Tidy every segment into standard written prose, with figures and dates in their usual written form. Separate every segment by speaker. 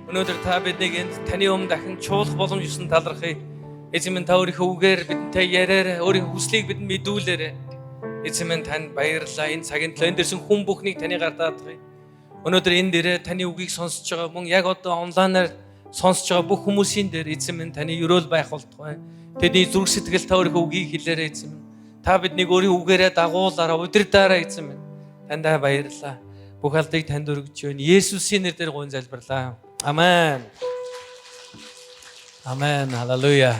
Speaker 1: Өнөөдөр та биднийг энд таны өмнө дахин чуулах боломж өгсөн талархъя. Эзэн минь та өөрийнхөө үгээр бидэнтэй яриараа, өөрийнхөө хүслийг бидэнд мэдүүлээрэй. Эзэн минь танд баярлалаа. Энэ цагийн төлөө энд ирсэн хүн бүхнийг таны гардаадгая. Өнөөдөр энд ирээ таны үгийг сонсож байгаа мөн яг одоо онлайнаар сонсож байгаа бүх хүмүүсийн дээр эзэн минь таны өрөөл байх болтугай. Тэдний зүрх сэтгэл та өөрийнхөө үгийг хэлээрэй эзэн минь. Та биднийг өөрийн үгээрээ дагуулаараа, удирдаараа эзэн минь. Тандаа баярлалаа. Бүх алдыг танд өргөж байна. Есүсийн нэрээр гуйн залбирлаа. Амен. Амен. Халелуя.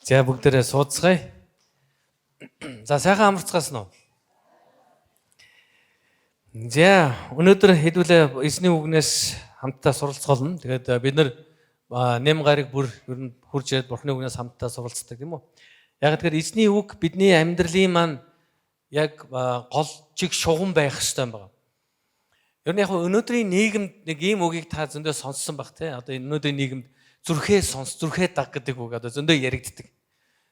Speaker 1: За бүгдээрээ сууцгаая. За сайхан амарцгаасан уу? За өнөөдөр хэдүүлээ эзний үгнээс хамтдаа суралцголно. Тэгээд бид нар нэм гарыг бүр ер нь хурж ирээд Бурхны үгнээс хамтдаа суралцдаг тийм үү? Яг тэгэхээр эзний үг бидний амьдралын маань яг гол чиг шугам байх хэрэгтэй юм байна. Ер нь яг өнөөдрийн нийгэмд нэг ийм үгийг та зөндөө сонссон баг те. Одоо өнөөдрийн нийгэмд зүрхээ сонс, зүрхээ даг гэдэг үг одоо зөндөө яригддаг.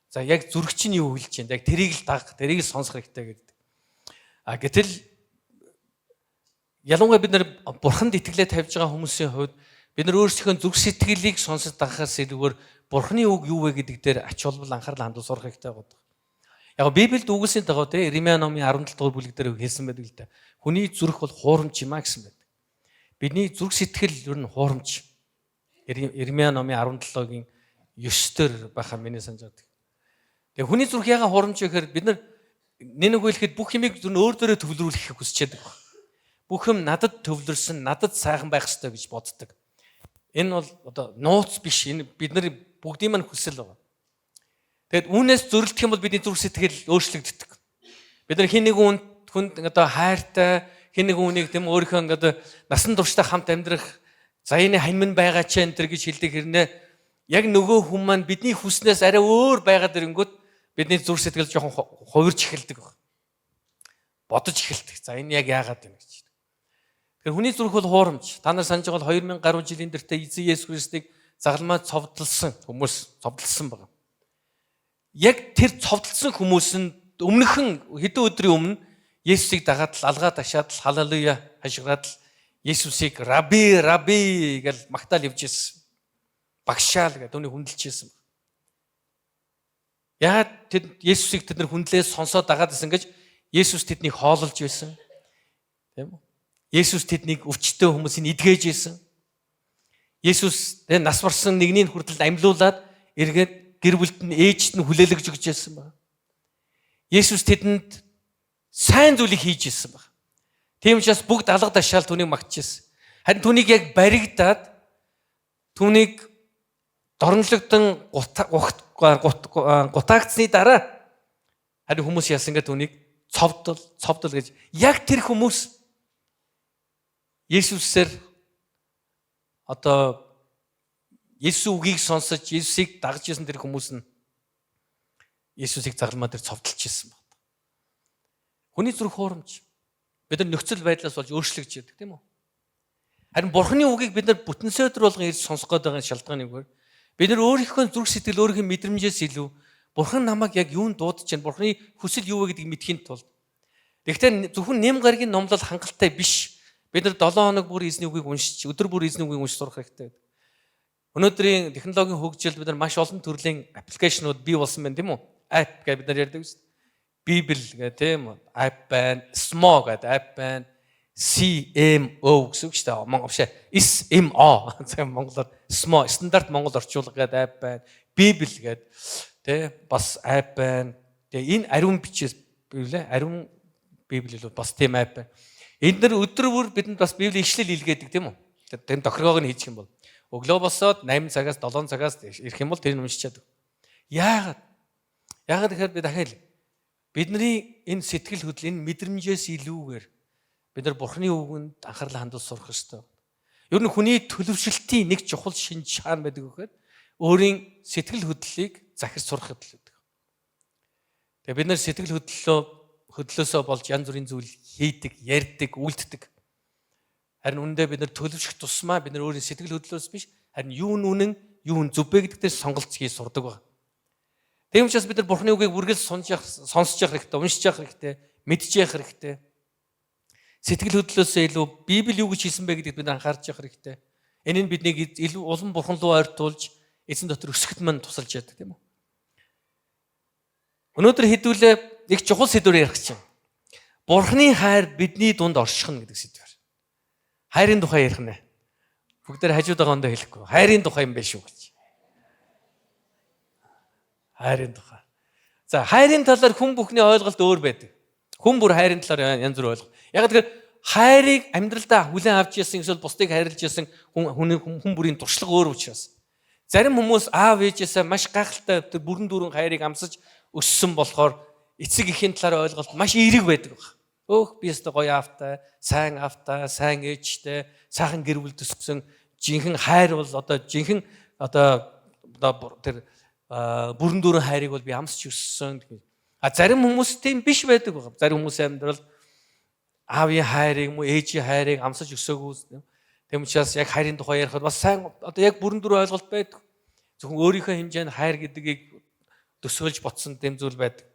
Speaker 1: За яг зүрх чинь юу хэлж байна? Яг тэрийг л даг, тэрийг л сонсох хэрэгтэй гэдэг. Гэтэл ялангуяа бид нар Бурханд итгэлээ тавьж байгаа хүмүүсийн хувьд бид нар өөрсдийнхөө зүрх сэтгэлийг сонсож дагахаас илүүгээр Бурханы үг юу вэ гэдэг дээр ач холбогдол анхаарал хандуул сурах хэрэгтэй байна. Яг Библиэд үгсийн дагуу те Иремья номын 17 дугаар бүлэг дээр хэлсэн байдаг л да. Хүний зүрх бол хуурамч юм а гэсэн байдаг. Бидний зүрх сэтгэл ер нь хуурамч. Иремья номын 17-гийн 9-дэр байхаа миний санаж байдаг. Тэгээ хүний зүрх яга хуурамч вэ гэхээр бид нар нэг хэлэхэд бүх юмыг зөв өөр дөрөө төвлөрүүлэхийг хүсэж байдаг. Бүх юм надад төвлөрсөн, надад сайхан байх ёстой гэж боддог. Энэ бол одоо нууц биш. Энэ бидний бүгдийн маань хүсэл байна. Тэгэд үүнээс зөрөлдөх юм бол бидний зүрх сэтгэл өөрчлөгддөг. Бид нар хин нэг хүнд одоо хайртай, хин нэг хүнийг тийм өөрийнхөө одоо насан туршдаа хамт амьдрах заяаны хань байгаа ч энэ төр гэж хэлдэг хэрнээ яг нөгөө хүн маань бидний хүснээс арай өөр байгаад ирэнгүүт бидний зүрх сэтгэл жоохон хувирч эхэлдэг баг. Бодож эхэлдэг. За энэ яг яагаад юм гэж. Тэгэхээр хүний зүрх бол хуурамч. Та нар санаж байгаа 2000 гаруй жилийн дэртээ эзэн Есүс Христийг загалмай цовдлсон хүмүүс цовдлсон байна. Яг тэр цовдлсон хүмүүс нь өмнөхөн хэдэн өдрийн өмнө Есүсийг дагаад л алгаа ташаад л халелуя хашгираад л Есүсийг раби гэж магтаал явжсэн. Багшаал гэдэг үнийг хүндэлжсэн. Яагаад Есүсийг тэд нар хүндлээ сонсоод дагаад байсан гэж Есүс тэднийг хоололж байсан. Тийм үү? Есүс тэднийг өвчтөе хүмүүсийг эдгэж байсан. Есүс нас барсан нэгнийг хүртэл амьлуулад эргээд гэр бүлд нь ээжт нь хүлээлгэж өгч байсан байна. Есүс тэдэнд сайн зүйлийг хийж ирсэн баг. Тийм учраас бүгд алга ташаал түүнийг магтжсэн. Харин түүнийг яг баригдаад түүнийг дорнологдсон гутаагцсны дараа харин хүмүүс яасан гэдэг түүнийг цовдол гэж яг тэр хүмүүс Есүсээр одоо Есүс үгийг сонсож Есүсийг дагж исэн тэр хүмүүс нь Есүсийг загалмаа дээр цовдлж исэн байна. Хүний зүрх хуурамч. Бид нар нөхцөл байдлаас болж өөрчлөгдөж яадаг тийм үү? Харин Бурханы үгийг бид нар бүтэн сөдөр болгон ирж сонсох гээд байгаа шалтгаан нэггээр бид нар өөрийнхөө зүрх сэтгэл өөрийнхөө мэдрэмжээс илүү Бурхан намайг яг юунд дуудаж байна? Бурханы хүсэл юу вэ гэдгийг мэдхийн тулд. Тэгэхдээ зөвхөн нэм гаргийн номлол хангалттай биш. Бид нар 7 хоног бүр эзний үгийг уншиж, өдөр бүр эзний үгийг уншиж сурах хэрэгтэй. Өнөөдрийн технологийн хөгжилд бид нар маш олон төрлийн аппликейшнууд бий болсон байна тийм үү? App гэж бид нар ярьдаг шүү дээ. Библ гэх тийм үү? App байна, SMO гэдэг app байна. CMO гэсэн үг шүү дээ. Монгол биш SMO зөв монголоор SMO стандарт монгол орчуулга гэдэг app байна. Библ гэдэг тийм бас app байна. Тэгээ энэ ариун бичээс библээ ариун библ л бас тийм app байна. Энд нар өдөр бүр бидэнд бас библийн ишлэл илгээдэг тийм үү? Тэр тохиргоог нь хийчих юм бол өглөө босоод 8 цагаас 7 цагаас ирэх юм бол тэрийг уншиж чаддаг. Яагаад? Яагаад гэхээр би дахиад бидний энэ сэтгэл хөдлөл энэ мэдрэмжээс илүүгээр бид нар Бурханы үгэнд анхаарал хандуул сурах ёстой. Ер нь хүний төлөвшөлтийн нэг чухал шинж хаана байдаг вэ гэхээр өөрийн сэтгэл хөдлөлийг захиж сурах гэдэг. Тэгээ бид нар сэтгэл хөдлөлөөсөө болж янз бүрийн зүйл хийдэг, ярьдаг, үйлддэг. Харин үүндээ бид нар төлөвшөх тусмаа бид нар өөрийн сэтгэл хөдлөлөөс биш харин юу нь үнэн, юу нь зөв бэ гэдэгтээ сонголт хийж сурдаг байна. Тийм учраас бид нар Бурханы үгийг үргэлж сонсож явах хэрэгтэй, уншиж явах хэрэгтэй, мэдж явах хэрэгтэй. Сэтгэл хөдлөлөөсөө илүү Библи юу гэж хэлсэн бэ гэдэгт бид анхаарч явах хэрэгтэй. Энэ нь биднийг илүү улам бурхан руу ойртуулж эзэн дотор өсгөхөд мань тусалж яадаг тийм үү? Өнөөдөр хэдүүлээ их чухал сэдвээр ярих гэж байна. Бурханы хайр бидний дунд оршихно гэдэг сэдвээр. Хайрын тухай ярих нэ. Бүгдээр хажууд байгаандаа хэлэхгүй. Хайрын тухай юм биш үү гэж. Хайрын тухай. За хайрын талаар хүн бүхний ойлголт өөр байдаг. Хүн бүр хайрын талаар янз бүр ойлголт. Яг тэгэхээр хайрыг амьдралдаа хүлээн авч яасан эсвэл бусдыг хайрлаж яасан хүн бүрийн туршлага өөр учраас. Зарим хүмүүс аав ээжээсээ маш гайхалтай тэр бүрэн дүүрэн хайрыг амсаж өссөн болохоор эцэг эхийн талаар ойлголт маш эерэг байдаг баг. Өөх би өстө гоё аавтай, сайн ээжтэй, сайхан гэр бүл төссөн жинхэнэ хайр бол одоо жинхэнэ тэр бүрэн дүүрэн хайрыг бол би амсч өссөн. А зарим хүмүүс тийм биш байдаг баг. Зарим хүмүүсийн амьдрал аавын хайрыг мөн ээжийн хайрыг амсаж өсөөгүй. Тэм учраас яг хайрын тухай ярихад бас сайн одоо яг бүрэн дүүрэн ойлголт байдаг. Зөвхөн өөрийнхөө хэмжээнд хайр гэдгийг төсөөлж ботсон тэм зүйл байдаг.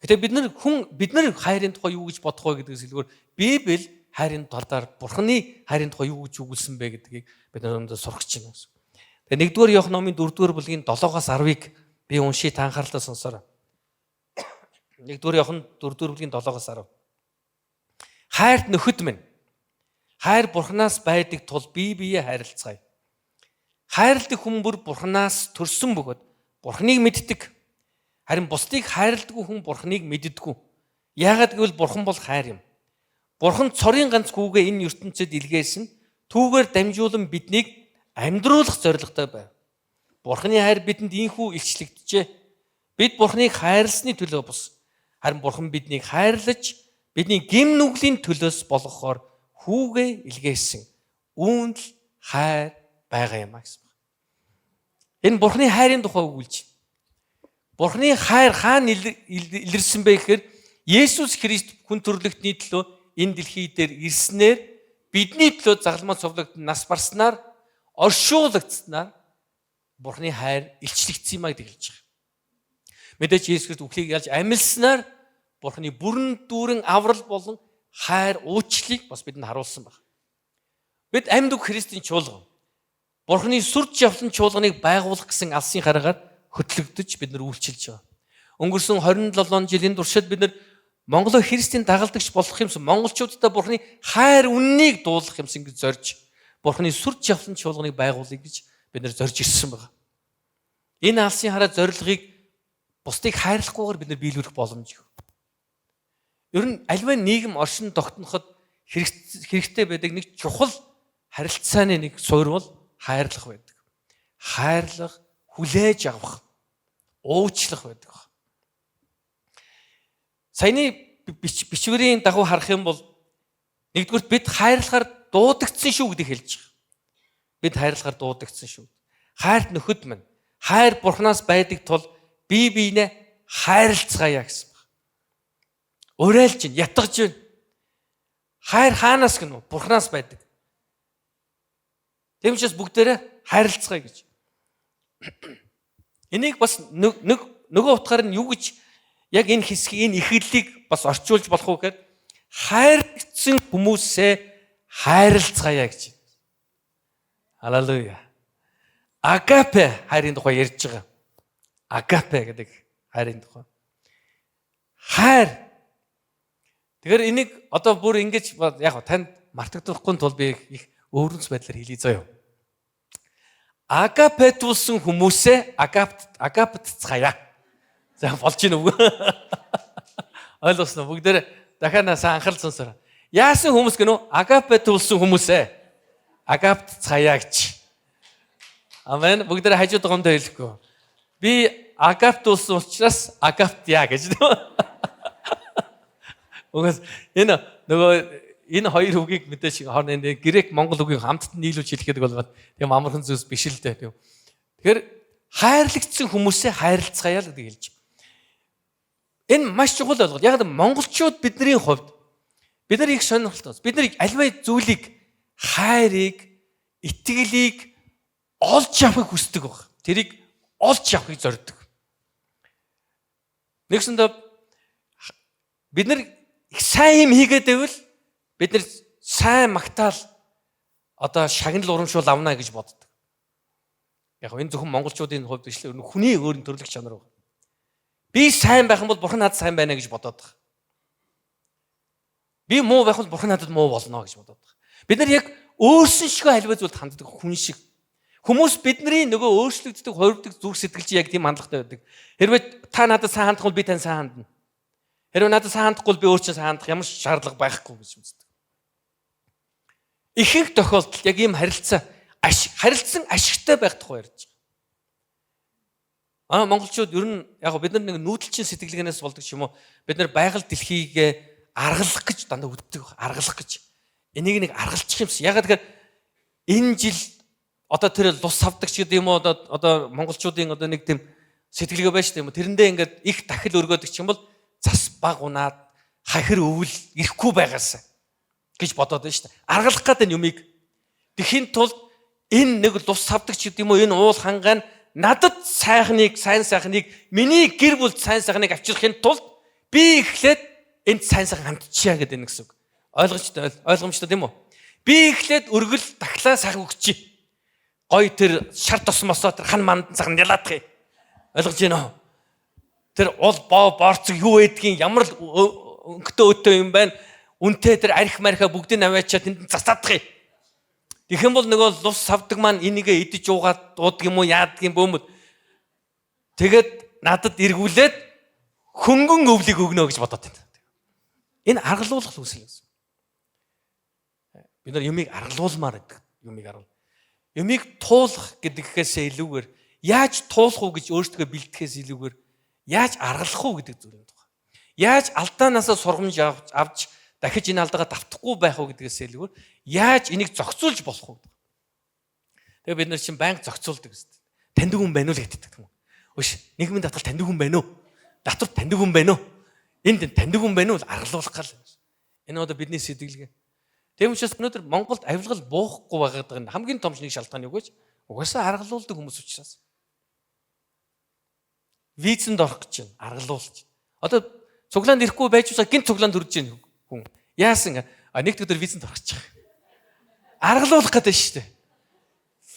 Speaker 1: Гэтэ бид нар хайрын тухай юу гэж бодох вэ гэдгээс илүүр Библи хайрын талаар Бурханы хайрын тухай юу гэж өгүүлсэн бэ гэдгийг бид өнөөдөр сурах гэж байна. Тэгээ 1-р Иохан номын 4-р бүлгийн 7-аас 10-ыг би уншия та анхаарлаа сонсоорой. 1-р Иохан 4-р бүлгийн 7-аас 10. Хайрт нөхөд минь. Хайр Бурханаас байдаг тул бие биеэ хайрлацгаая. Хайрладаг хүн бүр Бурханаас төрсөн бөгөөд Бурханыг мэддэг. Харин бусдыг хайрладаггүй хүн Бурханыг мэддэггүй. Яагаад гэвэл Бурхан бол хайр юм. Бурхан цорын ганц хүүгээ энэ ертөнцид илгээсэн түүгээр дамжуулан биднийг амьдруулах зорилготой байв. Бурханы хайр бидэнд ийхүү илчлэгдэжээ. Бид Бурханыг хайрлсны төлөө бус. Харин Бурхан биднийг хайрлаж бидний гэм нүглийн төлөөс болгохоор хүүгээ илгээсэн. Үүнд л хайр байгаа юм гэсэн. Энэ Бурханы хайрын тухай өгүүлж байна. Бурханы хайр хаана илэрсэн бэ гэхээр Есүс Христ хүн төрлөختний төлөө энэ дэлхий дээр ирснээр бидний төлөө загалмаа цовлогдсон нас барснаар оршуулгдснаар Бурханы хайр илчлэгдсэн юм аа гэж хэлж байгаа. Мэдээж Есүс Христ үхлийг ялж амилснаар Бурханы бүрэн дүүрэн аврал болон хайр уучлалыг бас бидэнд харуулсан байна. Бид амьд үг Христийн чуулган Бурханы сүр жавхлан чуулганыг байгуулах гэсэн алсын хараагаар хөтлөгдөж бид нар үйлчилж байгаа. Өнгөрсөн 27 жилийн туршид бид нар Монголоо Христийн дагалдагч болох юмсан монголчуудад Бурханы хайр үннийг дуулах юмсан гэж зорж Бурханы сүр жавхлан чуулганыг байгуулъя гэж бид нар зорж ирсэн байна. Энэ алсын хараа зорилгыг бусдыг хайрлахгүйгээр бид нар биелүүлэх боломжгүй. Ер нь аливаа нийгэм оршин тогтноход хэрэгтэй байдаг нэг чухал харилцааны нэг суурь бол хайрлах байдаг. Хайрлах, хүлээж авах, уучлах байдаг. Саяны бичвэрийн дагуу харах юм бол нэгдүгээр бид хайрлахаар дуудагдсан шүү гэдгийг хэлж байгаа. Бид хайрлахаар дуудагдсан шүү. Хайрт нөхөд минь. Хайр Бурханаас байдаг тул бие биенээ хайрлцгаая гэсэн байна. Уриалж байна, ятгаж байна. Хайр хаанаас гэнэ үү? Бурханаас байдаг. Тэм учраас бүгдээрээ хайрлцгаая гэж. Энийг бас нөгөө утгаар нь юу гэж яг энэ хэсгийг, энэ ихэллийг бас орчуулж болох уу гэхээр хайрлагдсан хүмүүсээ хайрлцгаая гэж. Халелуя. Агапе хайрын тухай ярьж байгаа. Агапе гэдэг хайрын тухай. Хайр. Тэгэхээр энийг одоо бүр ингэж яг танд мартагдахгүй тул би их өөрөнс байдлаар хэлье заяа. Агапетулсан хүмүүсээ агапцгаая. За болж гин үгүй. Ойлгосноо бүгдээр дахиад анхаарал сонсороо. Яасан хүмүүс гэнэ үү? Агапетулсан хүмүүсээ агапцгаая гэж. Амен. Бүгдээр хажууд гомдоо хэлэхгүй. Би агаптулсан учраас агаптя гэж. Угаас энэ хоёр үгийг мэдээж хооронд грек монгол үгийг хамтд нийлүүлж хэлэхэд бол тийм амархан зүйлс биш л дээ. Тэгэхээр хайрлагдсан хүмүүсээ хайрлцгаая л гэдэг хэлж байна. Энэ маш чухал ойлголт. Яг монголчууд бидний хувьд бид нар их сонирхолтой. Бид нар аливаа зүйлийг хайрыг, итгэлийг олж авахыг хүсдэг баг. Тэрийг олж авахыг зорддог. Нэгсэндээ бид нар их сайн юм хийгээд байвал бид нар сайн магтаал одоо шагнал урамшуул авна гэж боддог. Яг энэ зөвхөн монголчуудын хувьд биш л хүний өөрийн төрлөх чанар байна. Би сайн байх юм бол бурхан надад сайн байна гэж бодоод байгаа. Би муу байх бол бурхан надад муу болно гэж бодоод байгаа. Бид нар яг өөрсөн шигээ халиваа зүйлд ханддаг хүн шиг. Хүмүүс бидний нөгөө өөрчлөгддөг, хувирдаг зүрх сэтгэл чи яг тийм хандлагатай байдаг. Хэрвээ та надад сайн хандах бол би тань сайн хандна. Хэрвээ надад сайн хандахгүй бол би өөрчнөө сайн хандах ямар шаардлага байхгүй гэж үздэг. Ихэнх тохиолдолд яг ийм харилцан ашигтай байх тухай ярьж байгаа. Монголчууд ер нь яг бид нар нэг нүүдэлчин сэтгэлгээнээс болдог ч юм уу. Бид нар байгаль дэлхийг аргалах гэж дандаа үддэг. Аргалах гэж. Энийг нэг аргалчих юмс. Ягаад гэхээр энэ жил одоо тэр лус савдагч гэдэг юм уу одоо монголчуудын одоо нэг тийм сэтгэлгээ байж тийм үү. Тэрэндээ ингээд их дахил өргөөдөг ч юм бол цас баг унаад хахир өвөл ирэхгүй байгаасаа гэж бодоод байна шүү дээ. Аргалах гэдэг юмыг тэхийн тулд энэ нэг лус савдагч гэдэг юм уу энэ уул хангаа надад сайн сайхныг миний гэр бүл сайн сайхныг авчрахын тулд би эхлээд энд сайн сайхан хандчихъя гэдэг нэг гэсэн үг. Ойлгомжтой тийм үү? Би эхлээд өргөл дахлаа сайхан өгчий. Гой тэр шар тосмосоо тэр хан мандан цагт ялаадах юм. Ойлгож байна уу? Тэр ол борцог юу байдгийг ямар өнгөтэй өтөө юм байна. Үнтэй тэр арх марха бүгдийг аваачаа тэнд засаадах юм. Тэгэх юм бол нөгөө лус савдаг маань энийгээ идэж уугаад дуудаг юм уу яадаг юм бөөмөд. Тэгээд надад эргүүлээд хөнгөн өвлийг өгнө гэж бодоод байна. Энэ аргалуулах үүсэл гэсэн. Бид нар юмыг аргалуулмаар гэдэг. Юмыг туулах гэдгээс илүүгээр яаж туулах уу гэж өөртөө бэлтгэхээс илүүгээр яаж аргалах уу гэдэг зүйлийн тухай. Яаж алдаанаасаа сургамж авч дахиж энэ алдаагаа давтахгүй байх уу гэдгээс илүүгээр яаж энийг зохицуулж болох уу. Тэгээ бид нар чинь байнга зохицуулдаг гэсэн. Таньдаг хүн байна уу л гэдэг юм. Өш нийгмийн татгал таньдаг хүн байна уу? Татвар таньдаг хүн байна уу? Энд таньдаг хүн байна уу л аргалуулах гал. Энэ одоо бидний сэтгэлгээ. Тийм учраас өнөөдөр Монголд авилгал буухгүй байгаа хамгийн том нэг шалтгаан юу гэж? Угаасаа аргалуулдаг хүмүүс учраас. Визэнд орох гэж байна. Аргалуулж. Одоо цуглаанд ирэхгүй байж усаа гинт цуглаанд хүрж байна хүн. Яасан? Нэг өдөр визэнд орох гэж байгаа. Аргалуулах гэдэг шүү дээ.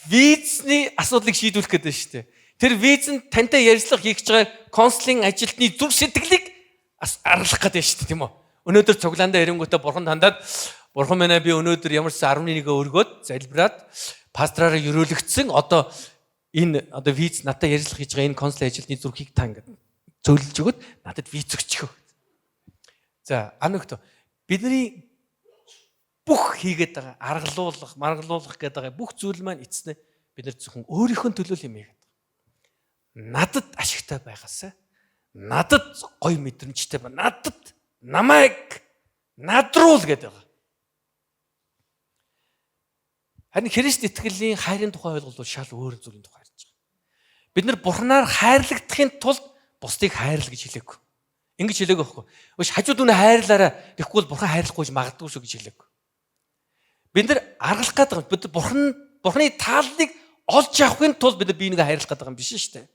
Speaker 1: Визний асуудлыг шийдвэрлэх гэдэг шүү дээ. Тэр визэнд тантай ярилцлага хийх гэж байгаа консулын ажилтны зүрх сэтгэлийг аргалах гэдэг шүү дээ тийм үү? Өнөөдөр цуглаандаа ирэнгүүтээ бурхан хандаад бурхан минь би өнөөдөр ямар ч 11-ийг өргөөд залбираад пастраараа өрөөлөгдсөн одоо энэ одоо виз надад ярилцлага хийж байгаа энэ консулын ажилтны зүрхийг та ингээд зөөлж өгöd надад виз өгчихөө. За анагт бидний бүх хийгээд байгаа аргалуулах гэдэг байгаа бүх зүйл маань эцнээ бид нар зөвхөн өөрийнхөө төлөө юм хийгээд байгаа. Надад ашигтай байгаасаа надад гоё мэдрэмжтэй ба надад намайг надруул гэдэг байгаа. Харин Христ итгэлийн хайрын тухай ойлголт бол шал өөр зүйлийн тухай ярьж байгаа. Бид нар Бурханаар хайрлагдахын тулд бусдыг хайрлаа гэж хэлээгүй. Ингэж хэлээгүй байхгүй. Өш хажууд үнэ хайрлаараа гэхгүй бол Бурхан хайрлахгүй гэж магадгүй шүү гэж хэлээгүй. Бид нар аргалах гэдэг бид Бурханы тааллыг олж авахын тулд бид нар бие нэгэ хайрлах гэдэг юм биш шүү дээ.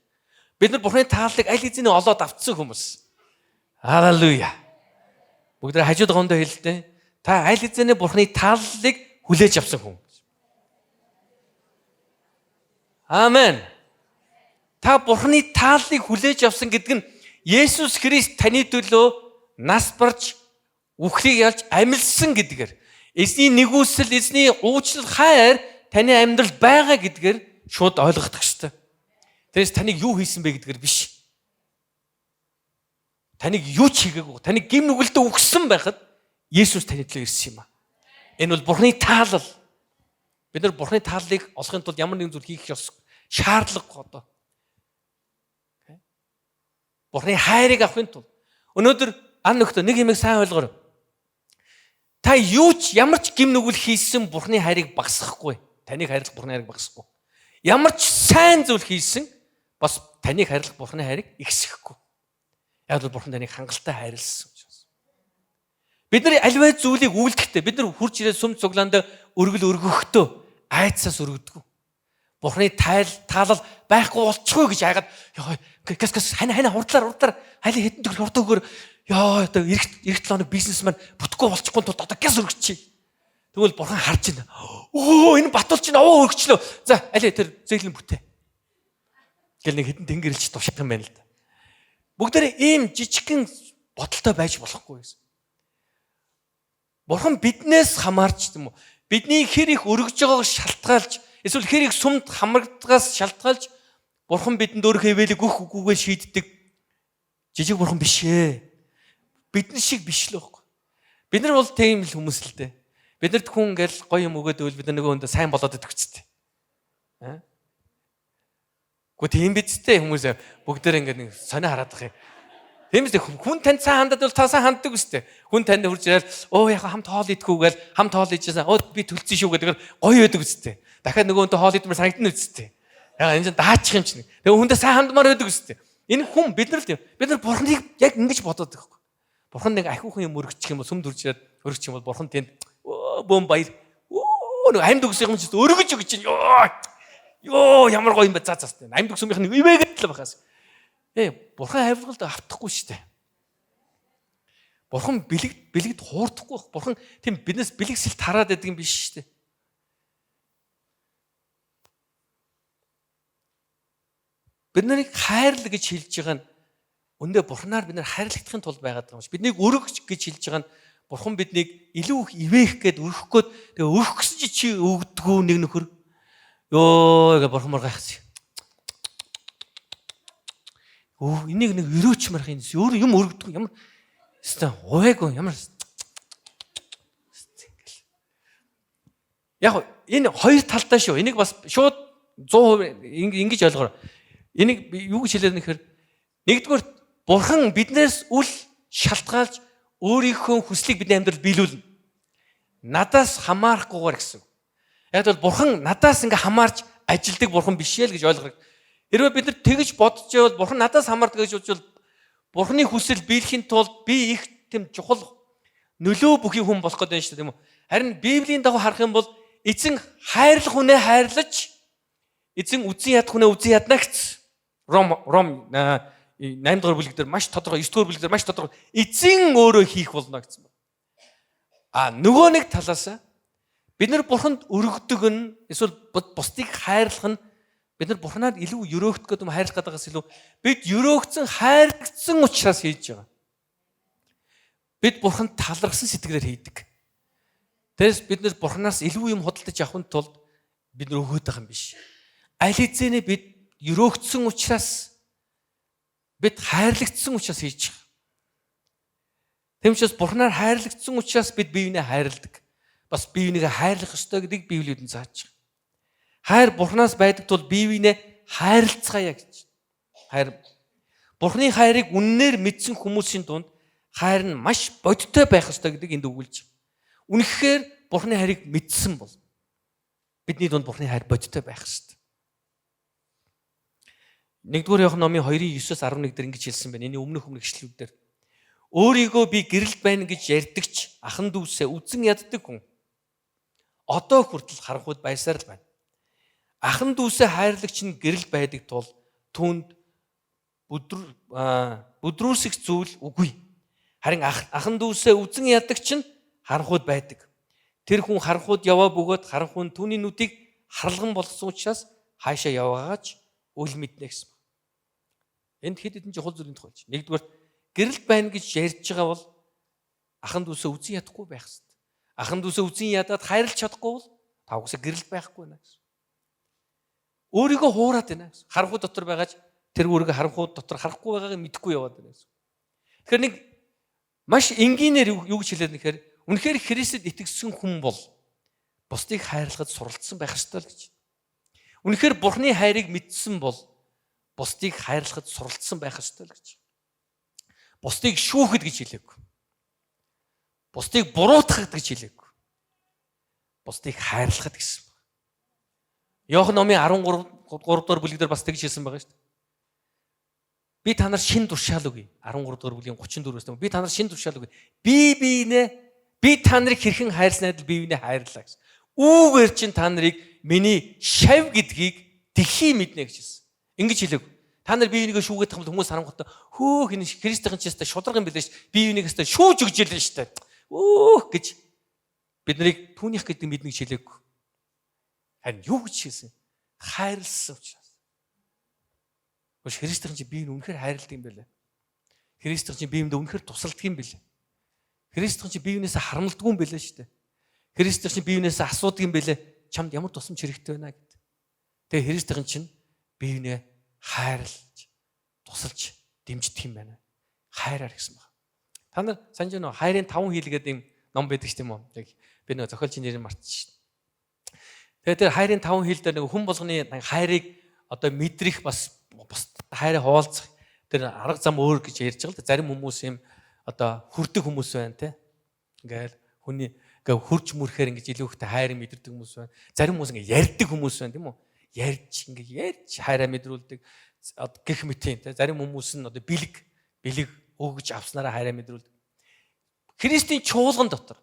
Speaker 1: Бид нар Бурханы тааллыг аль хэзээ олоод авцсан хүмүүс. Халелуя. Бүгд хажууд гондоо хэлдэг. Та аль хэзээ Бурханы тааллыг хүлээж авсан хүн. Амен. Та Бурханы тааллыг хүлээж авсан гэдэг нь Есүс Христ таны төлөө нас барж үхлийг ялж амилсан гэдгээр эзний нэгүсэл, эзний уучлал хайр таны амьдралд байгаа гэдгээр шууд ойлгох хэрэгтэй. Тэрээс таныг юу хийсэн бэ гэдгээр биш. Таныг юу ч хийгээгүй, таныг гим нүгэлтэд үхсэн байхад Есүс таны төлөө ирсэн юм аа. Энэ бол Бурханы таалал. Бид нар Бурханы тааллыг олохын тулд ямар нэгэн зүйл хийх шаардлагагүй одоо. Бурханы хайрыг авахын тулд өнөөдөр нөхдөд нэг юмыг сайн ойлгоорой. Та юу ч ямар ч гим нүгэл хийсэн Бурханы хайрыг багасгахгүй. Таныг хайрлах Бурханы хайрыг багасгахгүй. Ямар ч сайн зүйл хийсэн бас таныг хайрлах Бурханы хайрыг ихсэхгүй. Яг л Бурхан таныг хангалттай хайрлсан учраас. Бид нар аливаа зүйлийг үйлдэхдээ бид нар хурж ирээд сүм цуглаанд өргөл өргөхдөө айцаас өргөдгөө. Бурханы таалал байхгүй болчихгүй гэж айгаад гас хана хурдлаар хайлаа хитэн төгрөг хурд өгөр ёо одоо эрт 7 хоног бизнес маань бүтггүй болчихгүй тулд одоо гяс өргөчье. Тэгвэл бурхан харж байна. Өө энэ батул чинь овоо өргөчлөө. За аль тэр зэглэн бүтээ. Гэл нэг хэдэн тэнгэрэлч тушаах юм байна л да. Бүгдээрээ ийм жижигхэн бодолтой байж болохгүй гэсэн. Бурхан биднээс хамаарч юм уу? Бидний хэр их өргөж байгааг шалтгаалж, эсвэл хэр их сумд хамрагдгаас шалтгаалж бурхан бидэнд өөр хэвэлэг өгөх үгүйгээ шийддэг жижиг бурхан биш ээ. Бидний шиг биш л байхгүй. Бид нар бол тийм л хүмүүс л дээ. Бид нарт хүн ингээл гоё юм өгөөд өөл бид нар нөгөө хүндээ сайн болоод идэх үстэй. Гэхдээ тийм бидтэй хүмүүс бүгдээр ингээд нэг сонио хараад ах юм. Тийм үстэй хүн танд сайн хандаад бол та сайн ханддаг үстэй. Хүн танд хурж ирэл яг хамт хоол идэхгүйгээл хамт хоол идчихсэн. Би төлцсөн шүү гэдэг гоё байдаг үстэй. Дахиад нөгөө хүнтэй хоол идмээр санагдана үстэй. Яга энэ чинь даачих юм чинь. Тэгээ хүндээ сайн хандмаар байдаг үстэй. Энэ хүн бид нар л тийм. Бид нар бурхныг яг ингэж бодоод байгаа байхгүй. Бурхан нэг ахиухан юм өргөчих юм бол сүм дүржээд өргөчих юм бол бурхан тэнд бөөм баяр. Нэг амьд өгсөн юм чинь өргөж өгч чинь. Йоо ямар гоё юм бэ. За. Амьд өгсөмийнх нь ивэгэд л байхаас. Бурхан авилгалд автахгүй шүү дээ. Бурхан бэлэгд хуурдахгүй байх. Бурхан тийм биднээс бэлэгсэл тараад байдаг юм биш шүү дээ. Бид нарыг хайрлаа гэж хэлж байгаа нь өндөө бурхнаар бид нар хайрлагдахын тулд байгаад байгаа юм шиг. Биднийг өргөж гэж хэлж байгаа нь бурхан биднийг илүү их ивээх гээд өргөх гээд тэгээ өргөх гэсэн чи өгдөггүй нэг нөхөр. Йоо гэ бурхан мар гайхсан. Энийг нэг өрөөч марах юм. Өөр юм өргөдөг ямар хэвээ хуваагүй ямар яг энэ хоёр талдаа шүү. Энийг бас шууд 100% ингэж ойлгоо. Энийг юу гэж хэлээд нэхэр нэгдүгээр бурхан биднээс үл шалтгаалж өөрийнхөө хүслийг бидний амьдралд биелүүлнэ. Надаас хамаарахгүйгээр гэсэн. Яг бол бурхан надаас ингээ хамаарч ажилдаг бурхан биш ээ л гэж ойлгох. Хэрвээ бид нар тэгж бодож байвал бурхан надаас хамаардаг гэж бодвол бурханы хүсэл биелэхийн тулд би их тийм чухал нөлөө бүхий хүн болох гэдэг юм шүү дээ, тийм үү? Харин Библийн дагуу харах юм бол эзэн хайрлах хүнээ хайрлаж эзэн үзэн ядах хүнээ үзэн ядна гэсэн. Ром 8 дугаар бүлэг дээр маш тодорхой 9 дугаар бүлэг дээр маш тодорхой эзэн өөрөө хийх болно гэсэн байна. Нөгөө нэг талаас бид нар бурханд өргөдөг нь эсвэл бусдыг хайрлах нь бид нар бурханаар илүү өрөөгдөх гэдэг юм хайрлах гэдэгээс илүү бид өрөөгдсөн хайрлагдсан учраас хийж байгаа. Бид бурханд талархсан сэтгэлээр хийдэг. Тэрс бид нар бурханаас илүү юм худалдаж авахын тулд бид нар өгөөд байгаа юм биш. Аль хэзээ бид өрөөгдсөн учраас бид хайрлагдсан учраас хийж байгаа. Тэм учраас бурханаар хайрлагдсан учраас бид бие биенээ хайрладаг. Бас бие биенээ хайрлах ёстой гэдгийг Библиэд зааж байгаа. Хайр бурханаас байдаг тул бие биенээ хайрлцгаая гэж. Бурханы хайрыг үннээр мэдсэн хүмүүсийн дунд хайр нь маш бодиттой байх ёстой гэдгийг энд өгүүлж байгаа. Үнэхээр бурханы хайрыг мэдсэн бол бидний дунд бурханы хайр бодиттой байх ёстой. 1-р Иохан номын 2:9-11 дээр ингэж хэлсэн байна. Энэ өмнөх ишлэлүүдээр өөрийгөө би гэрэлд байна гэж ярьдагч ахан дүүсээ үзэн яддаг хүн одоо хүртэл харанхуйд байсаар л байна. Ахан дүүсээ хайрлагч нь гэрэл байдаг тул түүнд бүдрүүсэх зүйл үгүй. Харин ахан дүүсээ үзэн ядагч нь харанхуйд байдаг. Тэр хүн харанхуйд яваа бөгөөд харанхуй нь түүний нүдийг харлган болгосон учраас хаашаа яваагааж үл мэднэ гэсэн. Энд хэд хэдэн чухал зүйлийн тухай чинь. Нэгдүгээр гэрэлд байна гэж ярьж байгаа бол ахан дүүсээ үзэн ядахгүй байх хэрэгтэй. Ахан дүүсээ үзэн ядаад хайрлах чадахгүй бол тавгасаа гэрэлд байхгүй байна гэсэн. Өөрийгөө хуураад байна гэсэн. Харанхуй дотор байгаач тэр өөрийгөө харанхуй дотор харахгүй байгааг мэдэхгүй яваад байна гэсэн. Тэгэхээр нэг маш энгийнээр юу гэж хэлээд нэхэр үнэхээр Христэд итгэсэн хүн бол бусдыг хайрлахад суралцсан байх ёстой л гэж. Үнэхээр Бурхны хайрыг мэдсэн бол бусдыг хайрлахад суралцсан байх ёстой л гэж. Бусдыг шүүхэд гэж хэлээгүй. Бусдыг буруутгахад гэж хэлээгүй. Бусдыг хайрлахад гэсэн байна. Иохан номын 13 дугаар бүлэг дээр бас тэгж хэлсэн байгаа шүү дээ. Би та нар шин туршаал өгье. 13 дугаар бүлгийн 34-өөс би та нар шин туршаал өгье. Би та нарыг хэрхэн хайрлсан адил би биенээ хайрлаа гэсэн. Үүгээр чинь та нарыг миний шав гэдгийг дэлхий мэднэ гэж хэлсэн. Ингэж хэлэв. Та нар бие бинийгээ шүүгээд тахмал хүмүүс харангуйтай хөөх энэ Христийн ч ястай шудраг юм билээ ш. Бие бинийгээсээ шүүж өгч ялэн штэ. Өөх гэж биднийг түүнийх гэдэг мэднийг шилээгүй. Харин юу гэж хэлсэн? Хайрлсан учраас. Христийн чи биеийг үнэхээр хайрладаг юм байлаа. Христийн чи биеиндээ үнэхээр тусалдаг юм байлаа. Христийн чи биеинээс харамлдаг юм байлаа шүү дээ. Христийн чи биеинээс асуудаг юм байлаа. Чамд ямар тусламж хэрэгтэй байна гэдэг. Тэгээ Христийн чинь биенээ хайрлаж, тусалж дэмждэг юм байна. Хайраар гэсэн баг. Та нар санаж байна уу? Хайрын 5 хил гэдэг юм ном байдаг шүү дээ юм уу? Би нэг зохиолчийн нэрийг мартчихсан. Тэгээ тэр хайрын 5 хил дээр нэг хүн болгоны хайрыг одоо мэдрэх бас хайраа хуваалцах тэр арга зам өөр гэж ярьж байгаа л да. Зарим хүмүүс юм одоо хүрдэг хүмүүс байна те. Ингээл хүний ингээ хурж мөрөхээр ингээ илүү ихтэй хайрыг мэдэрдэг хүмүүс байна. Зарим хүмүүс ингээ ярьдаг хүмүүс байна тийм үү? Ярьж хайраа мэдрүүлдэг гэх мэт юм те. Зарим хүмүүс нь одоо бэлэг өгж авснараа хайраа мэдрүүлдэг. Христийн чуулган дотор